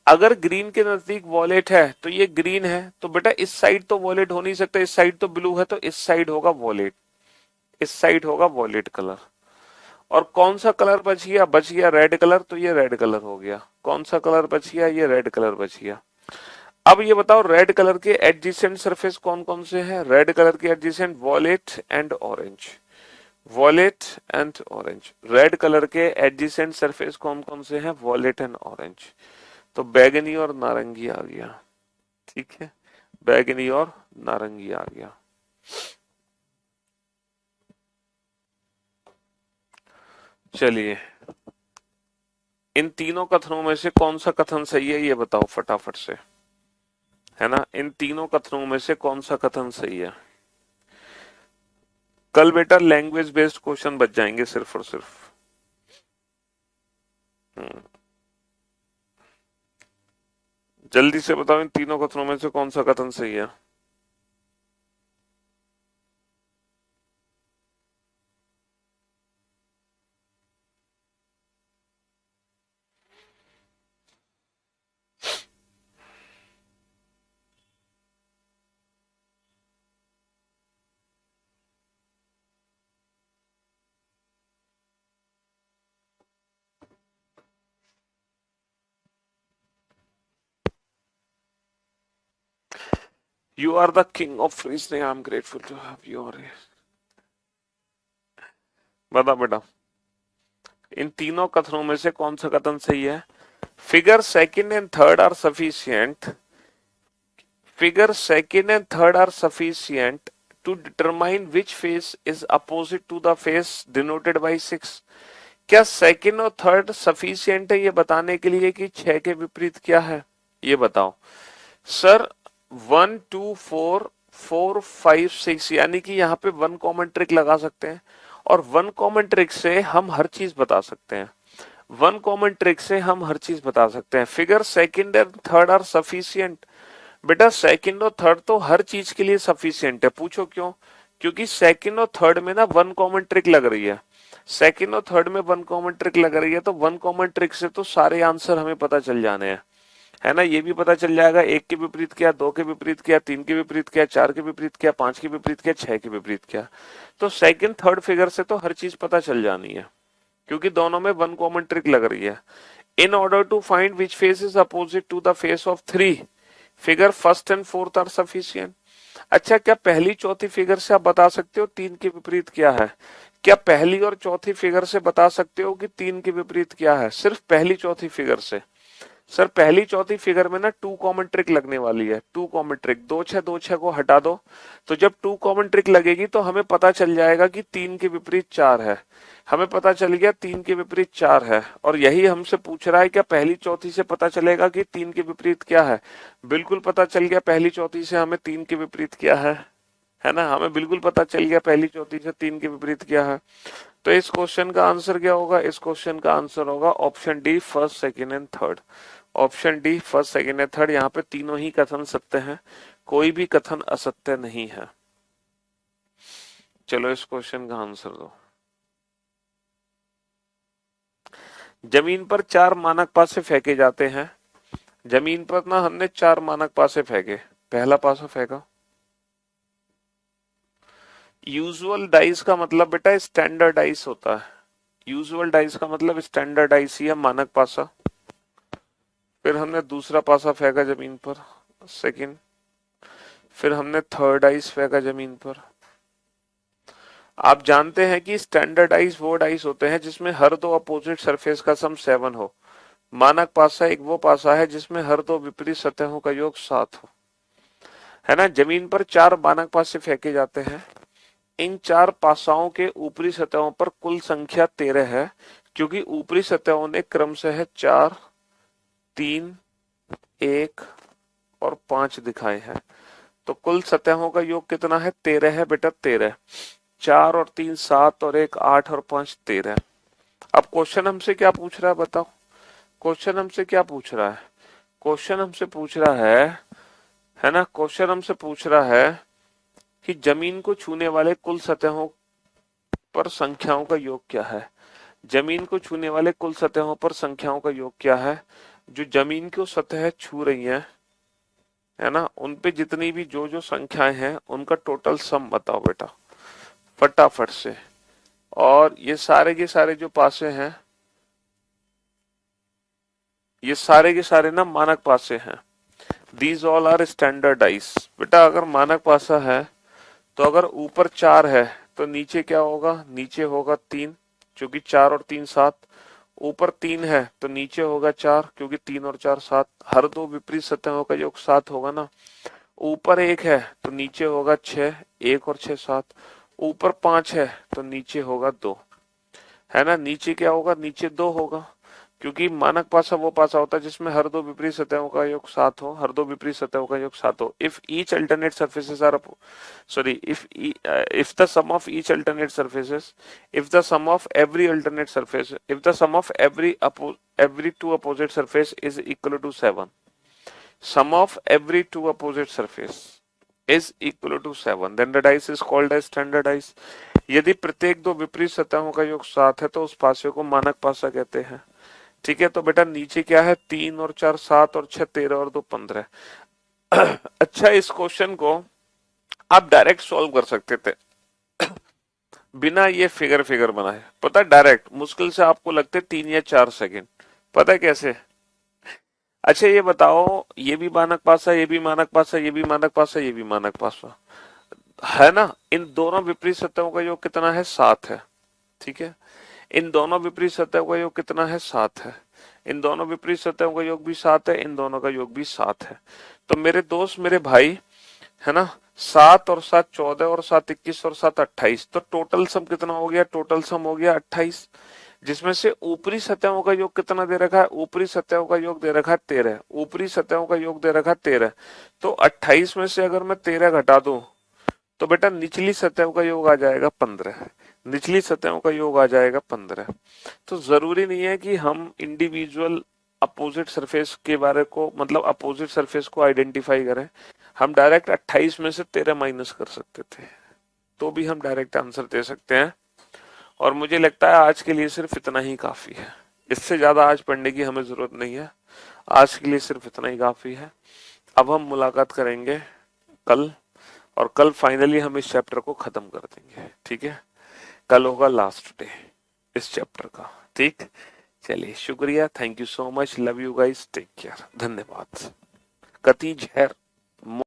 S1: अगर ग्रीन के नजदीक वॉलेट है तो ये ग्रीन है, तो बेटा इस साइड तो वॉलेट हो नहीं सकता, इस साइड तो ब्लू है, तो इस साइड होगा वॉलेट, इस साइड होगा वॉलेट कलर। और कौन सा कलर बच गया? बच गया रेड कलर, तो ये रेड कलर हो गया। कौन सा कलर बच गया? ये रेड कलर बच गया। अब ये बताओ रेड कलर के एडजेसेंट सरफेस कौन कौन से हैं? रेड कलर के adjacent wallet and orange, wallet and orange. Red colour के एडजेसेंट सरफेस कौन कौन से हैं? Wallet and orange. तो बैगनी और नारंगी आ गया, ठीक है, बैगनी और नारंगी आ गया। चलिए इन तीनों कथनों में से कौन सा कथन सही है ये बताओ फटाफट से, है ना? इन तीनों कथनों में से कौन सा कथन सही है? कल बेटा लैंग्वेज बेस्ड क्वेश्चन बच जाएंगे सिर्फ और सिर्फ। जल्दी से बताओ इन तीनों कथनों में से कौन सा कथन सही है? You are the king of reasoning. I am grateful to have you on here. बता बेटा इन तीनों कथनों में से कौन सा कथन सही है? Figure second and third are sufficient, figure second and third are sufficient to determine which face is opposite to the face denoted by 6। क्या सेकंड और थर्ड सफिशिएंट है ये बताने के लिए कि 6 के विपरीत क्या है? ये बताओ सर। 1 2 4 4 5 6 यानी कि यहाँ पे वन कॉमन ट्रिक लगा सकते हैं, और वन कॉमन ट्रिक से हम हर चीज बता सकते हैं। वन कॉमन ट्रिक से हम हर चीज बता सकते हैं। Figure second and third are sufficient, बेटा सेकंड और थर्ड तो हर चीज के लिए सफिशिएंट है। पूछो क्यों? क्योंकि सेकंड और थर्ड में ना वन कॉमन ट्रिक लग रही है, सेकंड और थर्ड में वन कॉमन ट्रिक लग रही है, तो वन कॉमन ट्रिक से तो सारे आंसर हमें पता चल जाने हैं, है ना? ये भी पता चल जाएगा एक के विपरीत क्या, दो के विपरीत क्या, तीन के विपरीत क्या, चार के विपरीत क्या, पांच के विपरीत क्या, छह के विपरीत क्या। तो सेकंड थर्ड फिगर से तो हर चीज पता चल जानी है, क्योंकि दोनों में वन कॉमन ट्रिक लग रही है। In order to find which face is opposite to the face of 3, figure first and fourth are sufficient. अच्छा क्या पहली चौथी फिगर से आप बता सकते हो 3 के विपरीत क्या है? क्या पहली और चौथी फिगर से बता सकते हो कि 3 के विपरीत क्या है? सिर्फ पहली चौथी फिगर से। सर पहली चौथी फिगर में ना टू कॉमन ट्रिक लगने वाली है, टू कॉमन ट्रिक, दो छह को हटा दो, तो जब टू कॉमन ट्रिक लगेगी तो हमें पता चल जाएगा कि तीन के विपरीत चार है। हमें पता चल गया तीन के विपरीत चार है, और यही हमसे पूछ रहा है क्या पहली चौथी से पता चलेगा कि तीन के विपरीत क्या है। बिल्कुल पता चल गया पहली चौथी से हमें तीन के विपरीत क्या है ना, हमें बिल्कुल पता चल गया पहली चौथी से तीन के विपरीत क्या है। तो इस क्वेश्चन का आंसर क्या होगा, इस क्वेश्चन का आंसर होगा option D, first second and third. Option D, first second and third. यहाँ पे तीनों ही कथन सत्य हैं, कोई भी कथन असत्य नहीं है। चलो इस क्वेश्चन का आंसर दो। जमीन पर चार मानक पासे फेंके जाते हैं। जमीन पर ना हमने चार मानक पासे फेंके, पहला पासा फेंका। यूजुअल डाइस का मतलब बेटा स्टैंडर्डाइज होता है, यूजुअल डाइस का मतलब स्टैंडर्डाइज ही है, मानक पासा। फिर हमने दूसरा पासा फेंका जमीन पर, सेकंड। फिर हमने थर्ड डाइस फेंका जमीन पर। आप जानते हैं कि स्टैंडर्डाइज वो डाइस होते हैं जिसमें हर दो अपोजिट सरफेस का सम 7 हो। मानक पासा एक वो पासा है जिसमें हर दो विपरीत सतहों का योग 7 हो, है ना। जमीन पर चार मानक पासे फेंके जाते हैं। इन चार पासाओं के ऊपरी सतहों पर कुल संख्या 13 है, क्योंकि ऊपरी सतहों ने क्रमशः 4, 3, 1 और 5 दिखाए हैं। तो कुल सतहों का योग कितना है, 13 है बेटा, 13। 4 और 3 7 और 1 8 और 5 13। अब क्वेश्चन हमसे क्या पूछ रहा है बताओ, क्वेश्चन हमसे क्या पूछ रहा है, क्वेश्चन हमसे पूछ रहा है ना, क्वेश्चन हमसे पूछ रहा है कि जमीन को छूने वाले कुल सतहों पर संख्याओं का योग क्या है। जमीन को छूने वाले कुल सतहों पर संख्याओं का योग क्या है। जो जमीन को सतह छू रही है ना, उन पे जितनी भी जो जो संख्याएं हैं उनका टोटल सम बताओ बेटा, फटाफट से। और ये सारे के सारे जो पासे हैं, ये सारे के सारे ना मानक पासे हैं। These all are standardise. बेटा अगर मानक पासा है तो अगर ऊपर 4 है तो नीचे क्या होगा, नीचे होगा 3, क्योंकि 4 और 3 7। ऊपर 3 है तो नीचे होगा 4, क्योंकि 3 और 4 7। हर दो विपरीत सतहों का योग 7 होगा ना। ऊपर 1 है तो नीचे होगा 6, 1 और 6 7। ऊपर 5 है तो नीचे होगा 2, है ना। नीचे क्या होगा, नीचे 2 होगा, क्योंकि मानक पासा वो पासा होता है जिसमें हर दो विपरीत सतहों का योग 7 हो, हर दो विपरीत सतहों का योग 7 हो। If each alternate surfaces are sorry if the sum of each alternate surfaces, if the sum of every alternate surface, if the sum of every two opposite surface is equal to 7, sum of every two opposite surface is equal to 7, then the dice is called as standard dice. यदि प्रत्येक दो विपरीत सतहों का योग 7 है तो उस पासे को मानक पासा कहते हैं। ठीक है, तो बेटा नीचे क्या है, 3 और 4 7 और 6 13 और 2 15। अच्छा, इस क्वेश्चन को आप डायरेक्ट सॉल्व कर सकते थे बिना ये फिगर बनाए, पता है, डायरेक्ट। मुश्किल से आपको लगते 3 या 4 सेकंड। पता है कैसे। अच्छा ये बताओ, ये भी मानक पासा, ये भी मानक पासा, ये भी मानक पासा, ये भी मानक पासा, है ना। इन दोनों विपरीत सतहों का योग कितना है, 7 है। ठीक है, इन दोनों विपरीत सतहों का योग कितना है, 7 है। इन दोनों विपरीत सतहों का योग भी 7 है, इन दोनों का योग भी 7 है। तो मेरे दोस्त, मेरे भाई, है ना, 7 और 7 14 और 7 21 और 7 28। तो टोटल सम कितना हो गया, टोटल सम हो गया 28, जिसमें से ऊपरी सतहों का योग कितना दे रखा है, ऊपरी सतहों का योग दे रखा है 13, ऊपरी सतहों का योग दे रखा है 13। तो 28 में से अगर मैं 13 घटा दूं तो बेटा निचली सतहों का योग आ जाएगा 15, निचली सतहों का योग आ जाएगा 15। तो जरूरी नहीं है कि हम इंडिविजुअल अपोजिट सरफेस के बारे को, मतलब अपोजिट सरफेस को आइडेंटिफाई करें। हम डायरेक्ट 28 में से 13 माइनस कर सकते थे, तो भी हम डायरेक्ट आंसर दे सकते हैं। और मुझे लगता है आज के लिए सिर्फ इतना ही काफी है, इससे ज्यादा आज पढ़ने की हमें जरूरत नहीं है। आज के लिए सिर्फ इतना ही काफी है। अब हम मुलाकात करेंगे कल, और कल फाइनली हम इस चैप्टर को खत्म कर देंगे। ठीक है, कल होगा लास्ट डे इस चैप्टर का। ठीक, चलिए शुक्रिया, thank you so much, love you guys, take care, धन्यवाद। कती जहर।